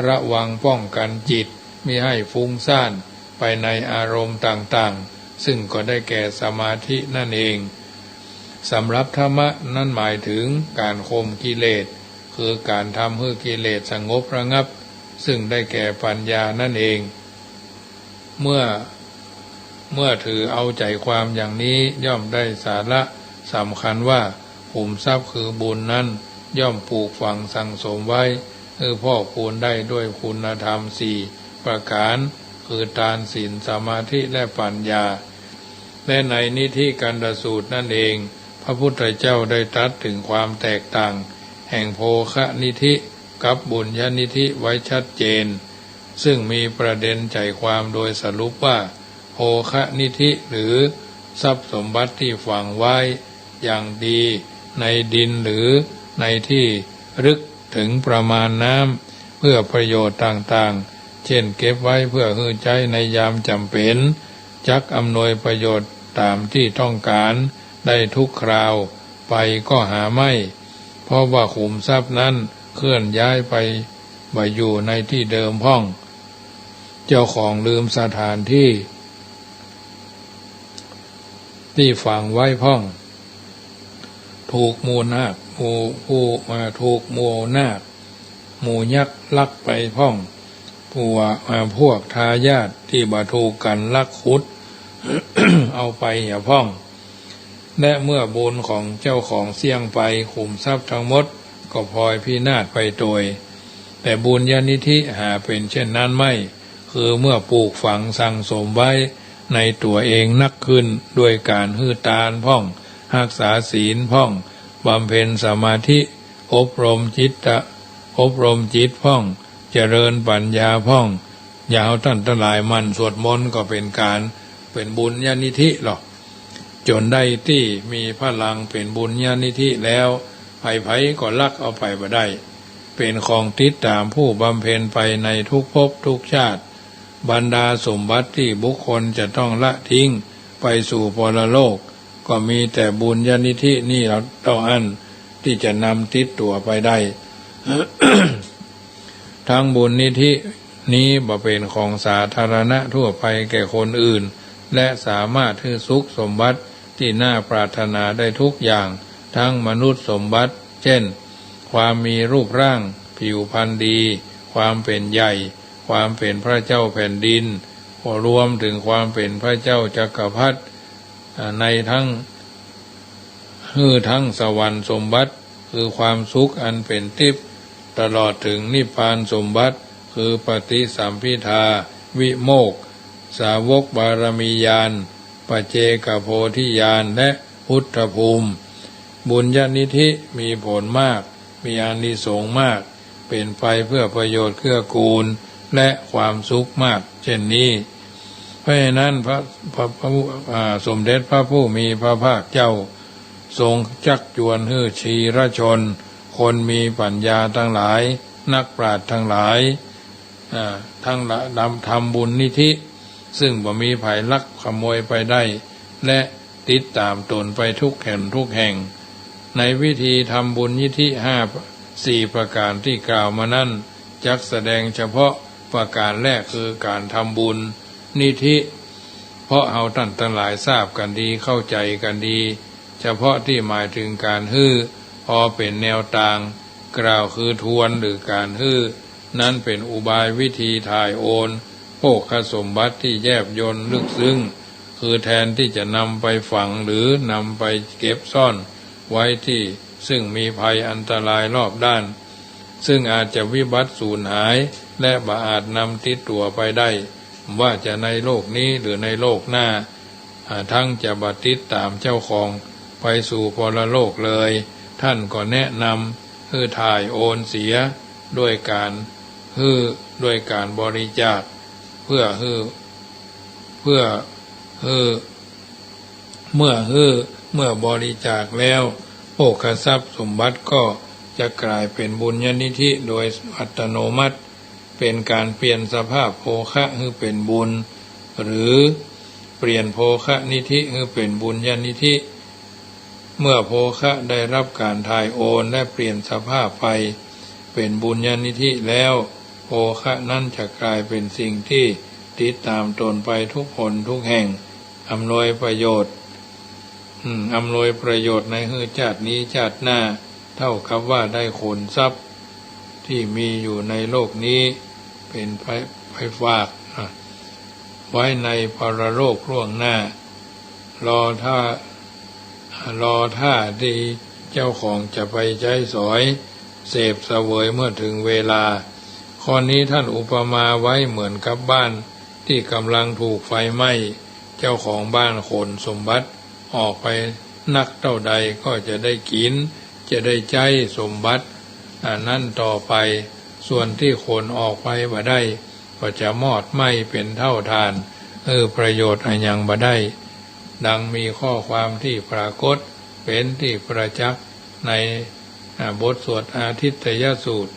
ระวังป้องกันจิตมิให้ฟุ้งซ่านไปในอารมณ์ต่างๆซึ่งก็ได้แก่สมาธินั่นเองสำหรับธรรมะนั้นหมายถึงการข่มกิเลสคือการทำให้กิเลสสงบระงับซึ่งได้แก่ปัญญานั่นเองเมื่อถือเอาใจความอย่างนี้ย่อมได้สาระสำคัญว่าขุมทรัพย์คือบุญนั้นย่อมปลูกฝังสั่งสมไว้พ่อคูณได้ด้วยคุณธรรมสี่ประการคือทานศีลสมาธิและปัญญาและในนิธิกันดสูตรนั่นเองพระพุทธเจ้าได้ตรัสถึงความแตกต่างแห่งโภคะนิธิกับบุญญานิธิไว้ชัดเจนซึ่งมีประเด็นใจความโดยสรุปว่าโภคะนิธิหรือทรัพย์สมบัติที่ฝังไว้อย่างดีในดินหรือในที่ลึกถึงประมาณน้ำเพื่อประโยชน์ต่างๆเช่นเก็บไว้เพื่อให้ใช้ในยามจำเป็นจักอำนวยประโยชน์ตามที่ต้องการได้ทุกคราวไปก็หาไม่เพราะว่าขุมทรัพย์นั้นเคลื่อนย้ายไปอยู่ในที่เดิมพ่องเจ้าของลืมสถานที่ฝังไว้พ่องถูกหมู่นาคถูกหมู่นาคหมู่ยักษ์ลักไปพ่องพวกทายาทที่บาถูกกันลักขุด เอาไปเหี่ยพ่องและเมื่อบุญของเจ้าของเสี่ยงไปขุมทรัพย์ทั้งหมดก็พลอยพินาศไปโดยแต่บุญญาณิธิหาเป็นเช่นนั้นไม่คือเมื่อปลูกฝังสั่งสมไว้ในตัวเองนักขึ้นด้วยการหื้อตานพ่องรักษาศีลพ่องบำเพ็ญสมาธิอบรมจิตพ่องเจริญปัญญาพ่องยาวตั้นตลายมันสวดมนต์ก็เป็นบุญญาณิธิหรอกจนได้ที่มีพลังเป็นบุญญาณิธิแล้วไผก็ลักเอาไปบ่ได้เป็นของติดตามผู้บำเพ็ญไปในทุกภพทุกชาติบรรดาสมบัติที่บุคคลจะต้องละทิ้งไปสู่ปรโลกก็มีแต่บุญญาณิธินี่เท่านั้นที่จะนำติดตัวไปได้ ทั้งบุญนิธินี้บ่เป็นของสาธารณะทั่วไปแก่คนอื่นและสามารถให้สุขสมบัติที่น่าปรารถนาได้ทุกอย่างทั้งมนุษย์สมบัติเช่นความมีรูปร่างผิวพรรณดีความเป็นใหญ่ค ความเป็นพระเจ้าแผ่นดินรวมถึงความเป็นพระเจ้าจักรพรรดิในทั้งสวรรค์สมบัติคือความสุขอันเป็นทิพย์ตลอดถึงนิพพานสมบัติคือปฏิสัมภิทาวิโมกข์สาวกบารมีญาณปัจเจกโพธิญาณและพุทธภูมิบุญญาณิธิมีผลมากมีอานิสงส์มากเป็นไปเพื่อประโยชน์เกื้อกูลและความสุขมากเช่นนี้เพราะฉะนั้นพระสมเด็จพระผู้มีพระภาคเจ้าทรงชักชวนให้ชีรชนคนมีปัญญาทั้งหลายนักปราชญ์ทั้งหลายทั้งทำบุญนิธิซึ่งบ่มีภัยลักขโมยไปได้และติดตามตนไปทุกแห่งในวิธีทำบุญนิธิ4 ประการที่กล่าวมานั้นจักแสดงเฉพาะประการแรกคือการทำบุญนิธิเพราะเอาท่านทั้งหลายทราบกันดีเข้าใจกันดีเฉพาะที่หมายถึงการพอเป็นแนวต่างกล่าวคือทวนหรือการนั้นเป็นอุบายวิธีถ่ายโอนโภคสมบัติที่แยบยลลึกซึ้งคือแทนที่จะนำไปฝังหรือนำไปเก็บซ่อนไว้ที่ซึ่งมีภัยอันตรายรอบด้านซึ่งอาจจะวิบัติสูญหายและบ่อาจนำติดตัวไปได้ว่าจะในโลกนี้หรือในโลกหน้าทั้งจะบัติดตามเจ้าของไปสู่ปรโลกเลยท่านก็แนะนำถ่ายโอนเสียด้วยการบริจาคเมื่อบริจาคแล้วโภคทรัพย์สมบัติก็จะกลายเป็นบุญญาณิธิโดยอัตโนมัติเป็นการเปลี่ยนสภาพโภคะให้เป็นบุญหรือเปลี่ยนโภคะนิธิให้เป็นบุญญาณิธิเมื่อโภคะได้รับการถ่ายโอนและเปลี่ยนสภาพไปเป็นบุญญาณิธิแล้วโภคะนั้นจะกลายเป็นสิ่งที่ติดตามตนไปทุกคนทุกแห่งอำนวยประโยชน์ในชาตินี้ชาติหน้าเท่ากับว่าได้ขนทรัพย์ที่มีอยู่ในโลกนี้เป็นไปฝากไว้ในปรโลกล่วงหน้ารอท่าที่เจ้าของจะไปใช้สอยเสพเสวยเมื่อถึงเวลาข้อนี้ท่านอุปมาไว้เหมือนกับบ้านที่กำลังถูกไฟไหม้เจ้าของบ้านขนสมบัติออกไปนักเท่าใดก็จะได้กินจะได้ใช้สมบัตินั่นต่อไปส่วนที่ขนออกไปบ่ได้ก็จะมอดไหม้เป็นเท่าทานประโยชน์อันยังบ่ได้ดังมีข้อความที่ปรากฏเป็นที่ประจักษ์ในบทสวดอาทิตยสูตร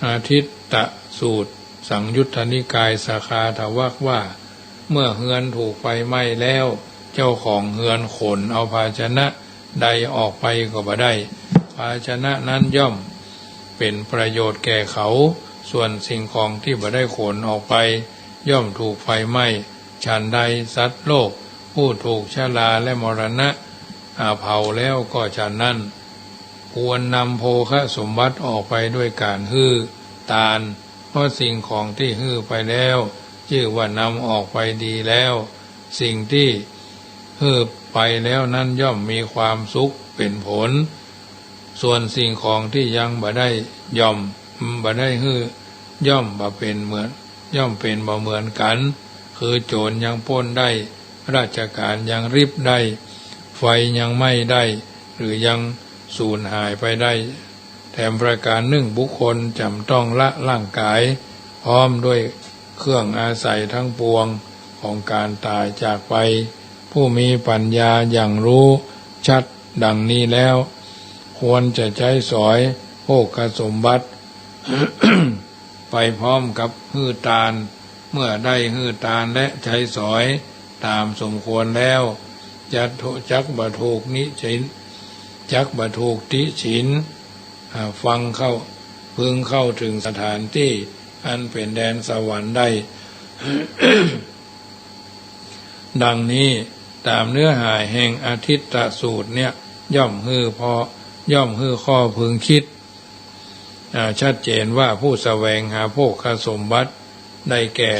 อาทิตตสูตรสังยุตตนิกายสาขาทวักว่าเมื่อเฮือนถูกไฟไหม้แล้วเจ้าของเฮือนขนเอาภาชนะใดออกไปก็บ่ได้ภาชนะนั้นย่อมเป็นประโยชน์แก่เขาส่วนสิ่งของที่บ่ได้ขนออกไปย่อมถูกไฟไหม้ฉันใดสัตว์โลกผู้ถูกชราและมรณะเผาแล้วก็ฉันนั้นควรนำโภคะสมบัติออกไปด้วยการตาลเพราะสิ่งของที่ไปแล้วชื่อว่านำออกไปดีแล้วสิ่งที่ไปแล้วนั้นย่อมมีความสุขเป็นผลส่วนสิ่งของที่ยังบ่ได้บ่ได้ย่อมบ่เป็นเหมือนกันคือโจรยังปล้นได้ราชการยังริบได้ไฟยังไหม้ได้หรือยังสูญหายไปได้แถมประการหนึ่งบุคคลจำต้องละร่างกายพร้อมด้วยเครื่องอาศัยทั้งปวงของการตายจากไปผู้มีปัญญาอย่างรู้ชัดดังนี้แล้วควรจะใช้สอยโภคสมบัติ ไปพร้อมกับตาลเมื่อได้ตาลและใช้สอยตามสมควรแล้วจักบ่ถูกนิชินจักบ่ถูกติฉินฟังพึงเข้าถึงสถานที่อันเป็นแดนสวรรค์ได้ ดังนี้ตามเนื้อหาแห่งอาทิตตสูตรเนี่ยย่อมข้อพึงคิด ชัดเจนว่าผู้แสวงหาโภคสมบัติได้แก่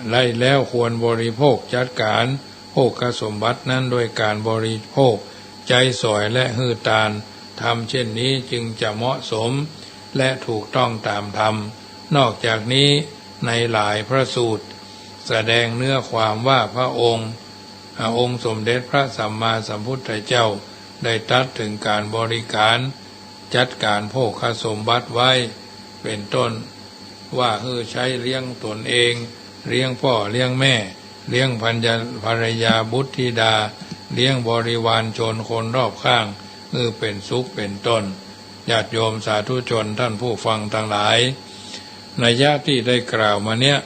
ไล่แล้วควรบริโภคจัดการโภคสมบัตินั้นโดยการบริโภคใจสอยและหือตาลทำเช่นนี้จึงจะเหมาะสมและถูกต้องตามธรรมนอกจากนี้ในหลายพระสูตรแสดงเนื้อความว่าพระองค์สมเด็จพระสัมมาสัมพุทธเจ้าได้ตรัสถึงการบริการจัดการโภคสมบัติไว้เป็นต้นว่าใช้เลี้ยงตนเองเลี้ยงพ่อเลี้ยงแม่เลี้ยงภรรยาบุตรธิดาเลี้ยงบริวารชนคนรอบข้างเป็นสุขเป็นต้นญาติโยมสาธุชนท่านผู้ฟังทั้งหลายนัยยะที่ได้กล่าวมาเนี้ย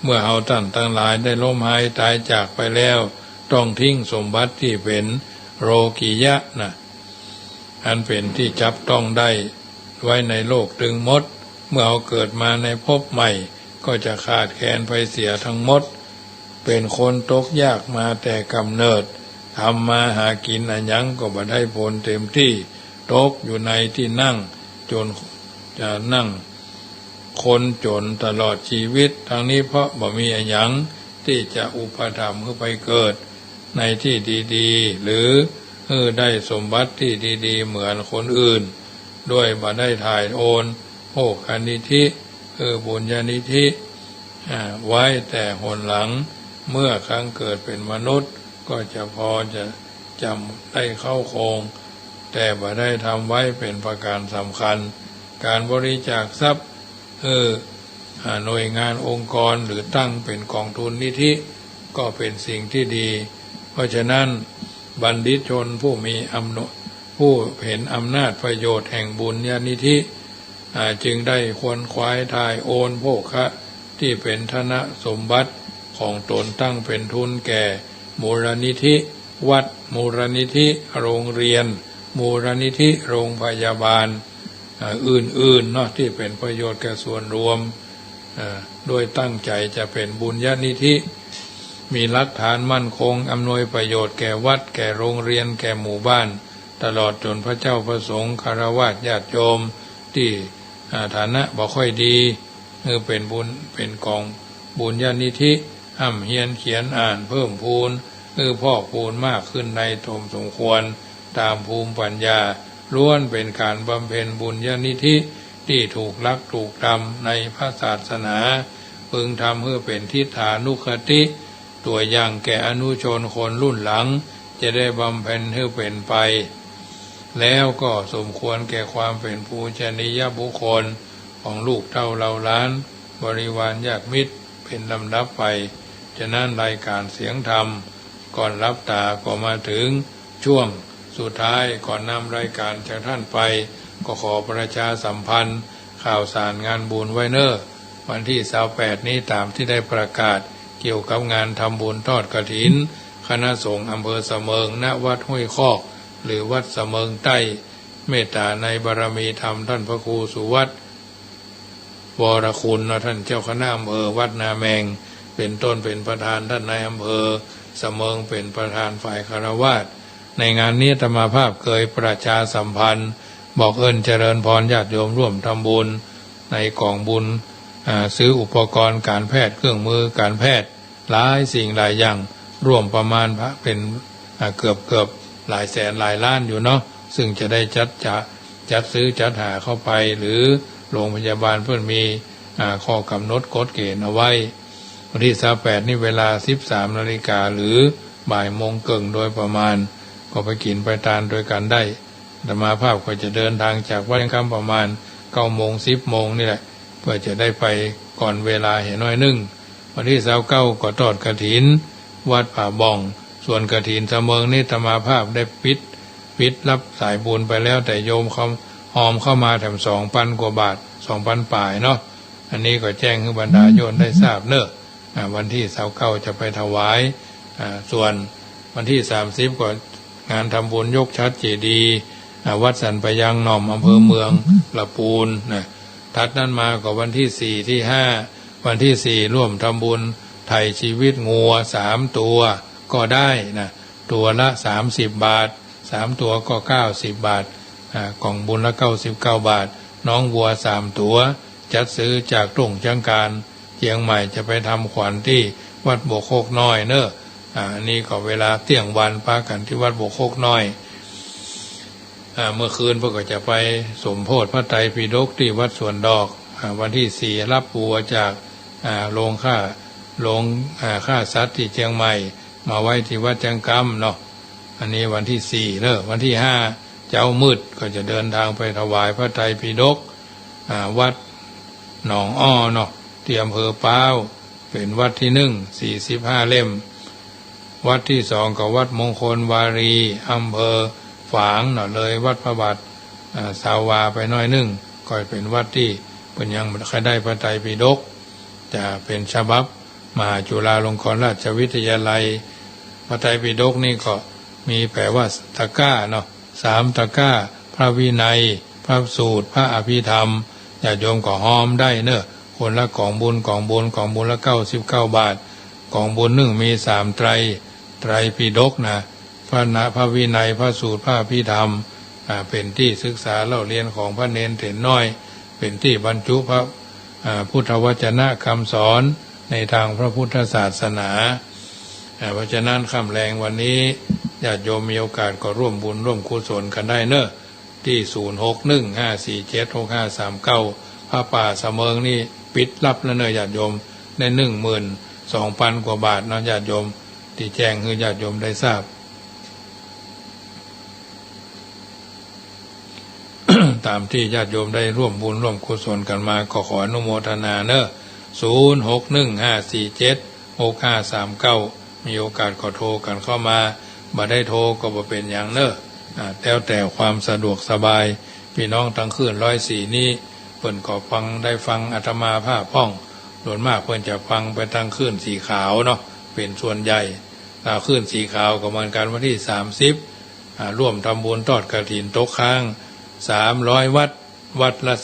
เมื่อเอาท่านทั้งหลายได้ล้มหายตายจากไปแล้วต้องทิ้งสมบัติที่เป็นโลกิยะนะอันเป็นที่จับต้องได้ไว้ในโลกถึงหมดเมื่อเอาเกิดมาในภพใหม่ก็จะขาดแคลนไปเสียทั้งหมดเป็นคนตกยากมาแต่กำเนิดทำมาหากินอันยังก็บ่ได้ผลเต็มที่ตกอยู่ในที่นั่งจนจะนั่งคนจนตลอดชีวิตทั้งนี้เพราะบ่มีอันยังที่จะอุปถัมภ์ขึ้นไปเกิดในที่ดีๆหรือได้สมบัติที่ดีๆเหมือนคนอื่นด้วยบ่ได้ถ่ายโอนโภคนิธิบุญญานิธิไว้แต่หนหลังเมื่อครั้งเกิดเป็นมนุษย์ก็จะพอจะจำได้เข้าโครงแต่บ่ได้ทำไว้เป็นประการสำคัญการบริจาคทรัพย์หน่วยงานองค์กรหรือตั้งเป็นกองทุนนิธิก็เป็นสิ่งที่ดีเพราะฉะนั้นบัณฑิตชนผู้มีผู้เห็นอำนาจประโยชน์แห่งบุญญานิธิจึงได้ควรขวายทายโอนโภคะที่เป็นธนสมบัติของตนตั้งเป็นทุนแก่มูลนิธิวัดมูลนิธิโรงเรียนมูลนิธิโรงพยาบาลอื่นๆเนาะที่เป็นประโยชน์แก่ส่วนรวมโดยตั้งใจจะเป็นบุญญานิธิมีหลักฐานมั่นคงอำนวยประโยชน์แก่วัดแก่โรงเรียนแก่หมู่บ้านตลอดจนพระเจ้าพระสงฆ์คฤหัสถ์ญาติโยมที่ฐานะบ่ค่อยดีเป็นบุญเป็นกองบุญญานิธิเฮียนเขียนอ่านเพิ่มพูนพอกพูนมากขึ้นในธรรมสมควรตามภูมิปัญญาล้วนเป็นการบำเพ็ญบุญญานิธิที่ถูกลักถูกทำในพระศาสนาพึงทำเพื่อเป็นทิฏฐานุคติตัวอย่างแก่อนุชนคนรุ่นหลังจะได้บำเพ็ญให้เป็นไปแล้วก็สมควรแก่ความเป็นปูชนียบุคคลของลูกเต้าเหล่าล้านบริวารญาติมิตรเป็นลำดับไปฉะนั้นรายการเสียงธรรมก่อนรับตาก็มาถึงช่วงสุดท้ายก่อนนำรายการจากท่านไปก็ขอประชาสัมพันธ์ข่าวสารงานบุญไว้เนอวันที่28นี้ตามที่ได้ประกาศเกี่ยวกับงานทำบุญทอดกฐินคณะสงฆ์อำเภอเสมิงณวัดห้วยคอกหรือวัดเสมิงใต้เมตตาในบารมีธรรมท่านพระครูสุวัตรวรคุณท่านเจ้าคณะอำเภอวัดนาแมงเป็นต้นเป็นประธานท่านนายอำเภอเสมิงเป็นประธานฝ่ายคฤหัสถ์ในงานนี้อาตมาภาพเคยประชาสัมพันธ์บอกเจริญพรญาติโยมร่วมทำบุญในกองบุญซื้ออุปกรณ์การแพทย์เครื่องมือการแพทย์หลายสิ่งหลายอย่างร่วมประมาณเป็นเกือบหลายแสนหลายล้านอยู่เนาะซึ่งจะได้จัดซื้อจัดหาเข้าไปหรือโรงพยาบาลเพื่อนมีข้อกำหนดกฎเกณฑ์เอาไว้วันที่28นี่เวลา 13 นาฬิกาหรือบ่ายโมงครึ่งโดยประมาณก็ไปกินไปทานโดยกันได้อาตมาภาพก็จะเดินทางจากวัดค่ำประมาณ 9 โมง 10 โมงนี่แหละเพื่อจะได้ไปก่อนเวลาเห็นน้อยนึงวันที่29ก็ทอดกฐินวัดป่าบ่องส่วนกฐินเสมิงนี่อาตมาภาพได้ปิดรับสายบุญไปแล้วแต่โยมเขาหอมเข้ามาแถม 2,000 กว่าบาท 2,000 ป่ายเนาะอันนี้ก็แจ้งให้บรรดาโยมได้ทราบเนอะวันที่29จะไปถวายส่วนวันที่30ก็งานทำบุญยกชัดเจดีย์วัดสันปะยังหน่อมอำเภอเมืองละปูนนะถัดนั้นมาก็วันที่4ที่5วันที่4ร่วมทำบุญไถ่ชีวิตงัว3ตัวก็ได้นะตัวละ30 บาท3ตัวก็90 บาทกล่องบุญละ99 บาท น้องวัว3 ตัวจัดซื้อจากตรงจังการเชียงใหม่จะไปทำขวัญที่วัดโบกโคกน้อยเนอะนี่ก็เวลาเที่ยงวันพากันที่วัดโบกโคกน้อยเมื่อคืนพวกก็จะไปสมโภชพระไตรปิฎกที่วัดสวนดอกวันที่4รับวัวจากโรงฆ่าสัตว์ที่เชียงใหม่มาไว้ที่วัดจังกำเนาะอันนี้วันที่4เนอะวันที่5เจ้ามืดก็จะเดินทางไปถวายพระไตรปิฎกวัดหนองอ้อเนาะที่อำเภอป้าวเป็นวัดที่45 เล่มวัดที่2ก็วัดมงคลวารีอำเภอฝางเนาะเลยวัดพระบาทสาวาไปน้อยนึงก็เป็นวัดที่เป็นยังไม่เคยได้พระไตรปิฎกจะเป็นฉบับมหาจุฬาลงกรณราชวิทยาลัยพระไตรปิฎกนี่ก็มีแปลว่าตะกร้าเนาะ3 ตะกร้าพระวินัยพระสูตรพระอภิธรรมญาติโยมก็หอมได้เนอะคนละกองบุญละ99 บาทกองบุญ1มี3 ไตรปิฎกนะพระวินัยพระสูตรพระอภิธรรมเป็นที่ศึกษาเล่าเรียนของพระเนนเถรน้อยเป็นที่บรรจุพระพุทธวจนะคำสอนในทางพระพุทธศาสนาเพราะฉะนั้นค่ำแรงวันนี้ญาติโยมมีโอกาสก็ร่วมบุญร่วมกุศลกันได้เนอะที่0615476539พระป่าเสมิงนี่ปิดรับแล้วเนอะญาติโยมได้12,000 กว่าบาทเนาะญาติโยมที่แจ้งให้ญาติโยมได้ทราบ ตามที่ญาติโยมได้ร่วมบุญร่วมกุศลกันมาก็ขออนุโมทนาเนอะ0615476539มีโอกาสก็โทรกันเข้ามาบ่ได้โทรก็บ่เป็นอย่างเนอะแต่ความสะดวกสบายพี่น้องทั้งคืน104นี้เพิ่นก็ฟังอาตมาภาพพ้องโดยมากเพิ่นจะฟังไปทางคลื่นสีขาวเนาะเป็นส่วนใหญ่คลื่นสีขาวก็เหมือนกันวันที่30ร่วมทำบุญทอดกฐินตกค้าง300 วัดละ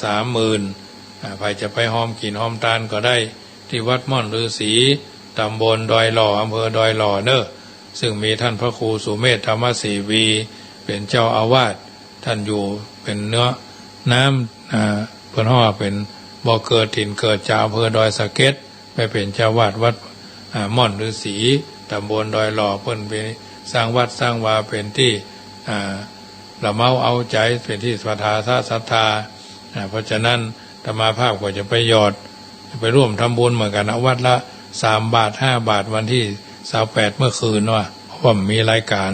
30,000ใครจะไปหอมกินหอมตาลก็ได้ที่วัดม่อนฤาษีตำบลดอยหล่ออำเภอดอยหล่อเนอะซึ่งมีท่านพระครูสุเมธธรรมศรีวีเป็นเจ้าอาวาสท่านอยู่เป็นเนื้อน้ำเพิ่นฮ้อเป็นบ่อเกิดถิ่นเกิดจากอำเภอดอยสะเก็ดไปเป็นเจ้าวาดวัดม่อนฤาษีตำบลดอยหล่อเพิ่นไปสร้างวัดสร้างวาเป็นที่ละเมาเอาใจเป็นที่ศรัทธาเพราะฉะนั้นธรรมาภาพก็จะไปหยอดไปร่วมทำบุญเหมือนกันนะวัดละ3 บาท5 บาทวันที่28เมื่อคืนว่าเพราะว่ามีรายการ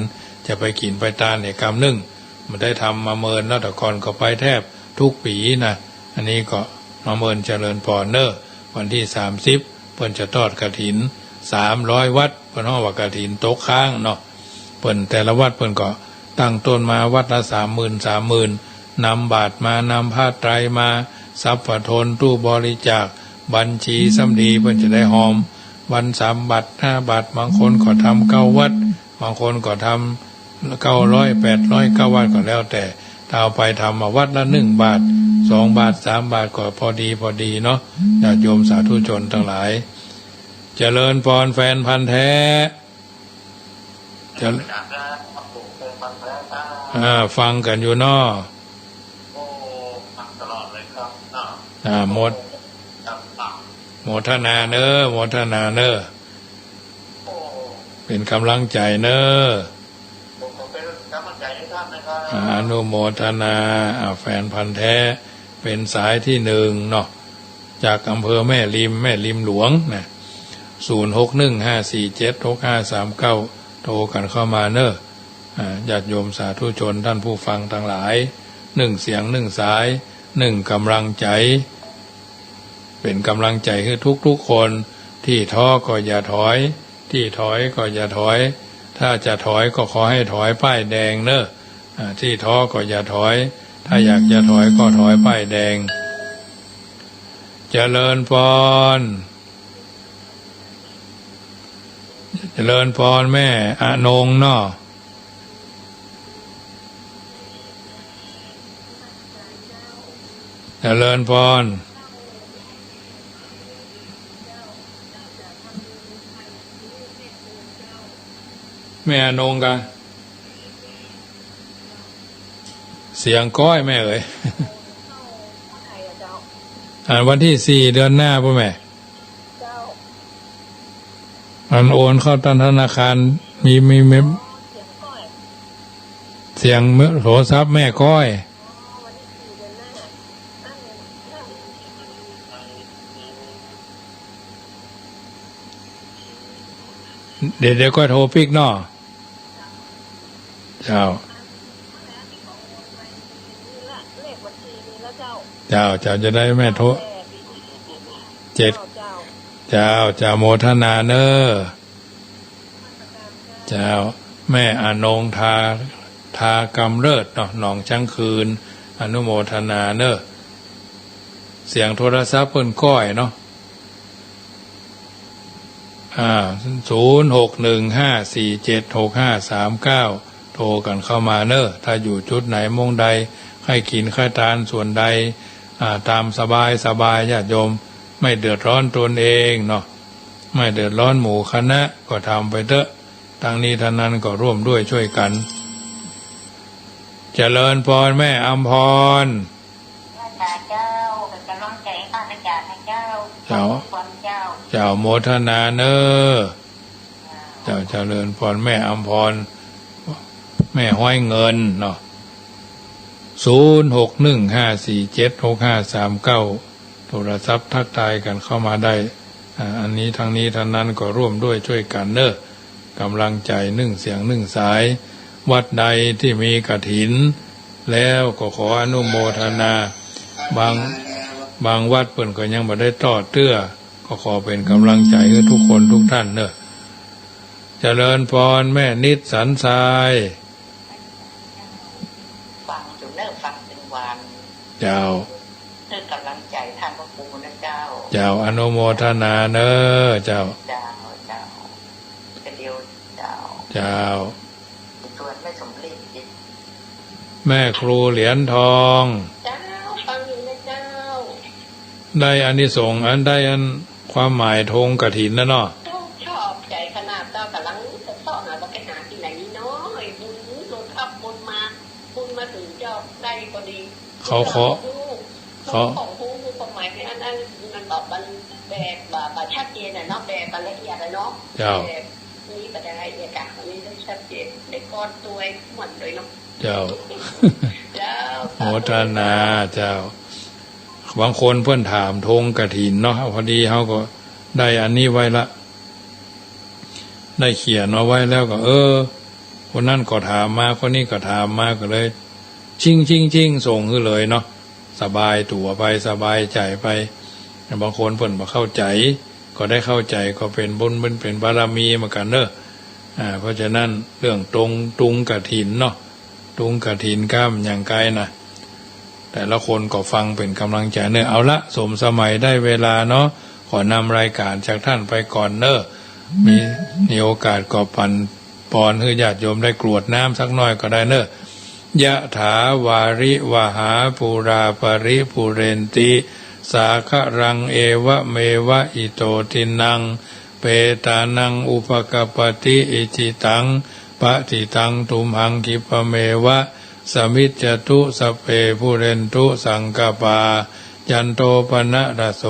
จะไปกินไปตาลเนี่ยกำนึงมันได้ทำมาเมินแล้วแต่ก่อนก็ไปแทบทุกปีนะอันนี้ก็มาเมินเจริญพรเนอวันที่30เพิ่นจะทอดกฐิน300 วัดเพิ่นฮ้อว่ากฐินตกค้างเนาะเพิ่นแต่ละวัดเพิ่นก็ตั้งต้นมาวัดละ30,000นำบาทมานำผ้าไตรมาทรัพย์ทนตู้บริจาคบัญชีสำลีเพิ่นจะได้หอมวัน3 บาท5 บาทบางคนก็ทำ9 วัดบางคนก็ทำ900 800 9 วัดก็แล้วแต่ถ้าเอาไปทำมาวัดละ1 บาท2 บาท3 บาทก็พอดีเนาะญาติโยมสาธุชนทั้งหลายเจริญพรแฟนพันธุ์แท้จะฟังกันอยู่เนาะฟังตลอดเลยครับโมทนาเนอโมทนาเนอเป็นกำลังใจเนอผมเป็นกำลังใจให้ท่านนะครับอนุโมทนาแฟนพันธุ์แท้เป็นสายที่1เนาะจากอำเภอแม่ริมหลวงนะ0615476539โทรกันเข้ามาเนอะญาติโยมสาธุชนท่านผู้ฟังทั้งหลาย1 เสียง1 สาย1 กำลังใจเป็นกำลังใจให้ทุกคนที่ท้อก็อย่าถอยที่ถอยก็อย่าถอยถ้าจะถอยก็ขอให้ถอยป้ายแดงเนอะที่ท้อก็อย่าถอยถ้าอยากจะถอยก็ถอยป้ายแดงเจริญพรเจริญพรแม่อนงเนาะเจริญพรแม่อนงกันเสียงก้อยแม่เอ๋ย วันที่4 เดือนหน้าป่ะแม่ เจ้า โอนเข้าธนาคารมีเสียงก้อยเสียงโทรศัพท์แม่ก้อยวันที่4 เดือนหน้าอันนั้นเดี๋ยวก็โทรปิกเนาะเจ้าเลขบัญชีนี้แล้วเจ้า เจ้าจะได้แม่โทร7เจ้าโมทนาเนอเจ้าแม่อนงทากำเริดเนาะหนองช้างคืนอนุโมทนาเนอเสียงโทรศัพท์เปิ้นก้อยเนาะ0615476539โทรกันเข้ามาเนอะถ้าอยู่จุดไหนมงใดให้กินข้าทานส่วนใดตามสบายญาติโยมไม่เดือดร้อนตนเองเนาะไม่เดือดร้อนหมู่คณะก็ทำไปเถอะทางนี้ทางนั้นก็ร่วมด้วยช่วยกันเจริญพรแม่อำพรเจ้าเป็นกำลังใจข้าพเจ้าให้เจ้าเจ้าโมทนาเนอเจ้าเจริญพรแม่อำพรแม่ห้อยเงินเนาะ0615476539โทรศัพท์ทักทายกันเข้ามาได้อันนี้ทางนี้ทางนั้นก็ร่วมด้วยช่วยกันเนอะกำลังใจนึ่งเสียงนึ่งสายวัดใดที่มีกฐินแล้วก็ขออนุโมทนาบางวัดเปิ่นก็ยังบ่ได้ต่อเตื้อก็ขอเป็นกำลังใจให้ทุกคนทุกท่านเนอะเจริญพรแม่นิดสันทรายฟังจุเนอฟังเป็นวันเจ้าเพื่อกำลังใจท่านพระครูนะเจ้าเจ้าอนุโมทนาเนอเจ้าเป็นเดียวเจ้าตัวไม่สมฤทธิ์แม่ครูเหรียญทองเจ้าฟังอยู่นะเจ้าได้อานิสงส์ได้ความหมายธงกฐินนะเนาะชอบใจขนาดเจ้ากำลังจะสอนว่าไปหาที่ไหนเนาะบุญโดนทับบุญมาถึงเจ้าได้พอดีเขาของผู้ความหมายในอันมันตอบมันแบบชัดเจนเนาะแบบละเอียดเนาะนี้ปัจจัยเอกอันนี้ได้ชัดเจนได้ก้อนตัวหมดเลยเนาะเจ้าโมทนาเจ้าบางคนเพื่อนถามธงกฐินเนาะพอดีเขาก็ได้อันนี้ไว้ละได้เขียนเอาไว้แล้วก็คนนั่นก็ถามมาคนนี้ก็ถามมาก็เลยชิงส่งขึ้นเลยเนาะสบายตัวไปสบายใจไปบางคนเพิ่นบ่เข้าใจก็ได้เข้าใจก็เป็นบุญเป็นบารมีเหมือนกันเนอะเพราะฉะนั้นเรื่องตุงกฐินเนาะตุงกฐินก้ามอย่างไกลนะแต่ละคนก็ฟังเป็นกำลังใจเนอะเอาละสมสมัยได้เวลาเนาะขอนำรายการจากท่านไปก่อนเนอะมีโอกาสก็ปั่นปอนให้ญาติโยมได้กรวดน้ำสักหน่อยก็ได้เนอะยะถาวาริวหาปูราปริปุเรนติสาคะรังเอวะเมวะอิโตทินังเปตานังอุปกปติอิจิตังปะติตังตุมหังคิปเมวะสมิจจตุสเปปุเรนตุสังกปายันโตปนะระโส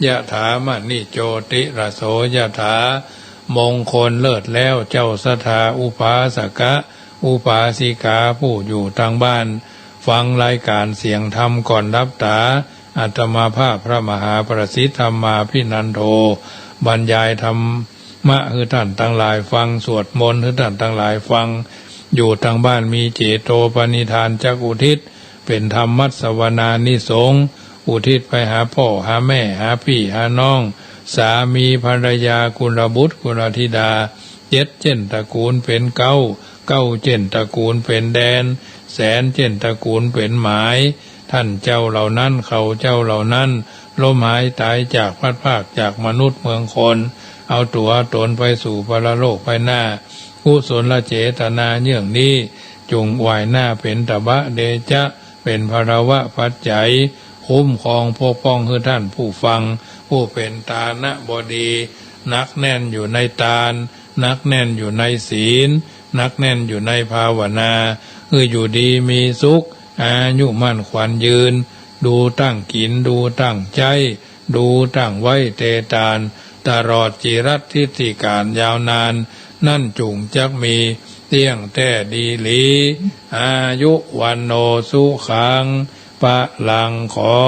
ยะถามณิโจติระโสยะถามงคลเลิศแล้วเจ้าสถาอุปาสกะอุปาสิกาผู้อยู่ทางบ้านฟังรายการเสียงธรรมก่อนรับตาอาตมาภาพพระมหาประสิทธิธรรมาภินันโทบรรยายธรรมะให้ท่านทั้งหลายฟังสวดมนต์ให้ท่านทั้งหลายฟังอยู่ทางบ้านมีเจโตปณิธานจักอุทิศเป็นธรรมมัสวนานิสงส์อุทิศไปหาพ่อหาแม่หาพี่หาน้องสามีภรรยากุลบุตรกุลธิดาเจ็ดเจนตระกูลเป็นเก้าเจนตระกูลเป็นแดนแสนเจนตระกูลเป็นหมายท่านเจ้าเหล่านั้นเขาเจ้าเหล่านั้นล้มหายตายจากพัดภาคจากมนุษย์เมืองคนเอาตัวตนไปสู่ปรโลกภายหน้ากุศลเจตนาเยื่องนี้จงไหวหน้าเป็นตบะเดชะเป็นภรวะปัจจัยคุ้มครองปกป้องให้ท่านผู้ฟังผู้เป็นตานะบดีนักแน่นอยู่ในตาลนักแน่นอยู่ในศีลนักแน่นอยู่ในภาวนาอยู่ดีมีสุขอายุมั่นขวัญยืน ดูตั้งกินดูตั้งใจดูตั้งไว้เตตานตลอดจิรัตทิติการยาวนานนั่นจุงจักมีเตี้ยงแต่ดีหลีอายุวันโนสุขังปะลังขอ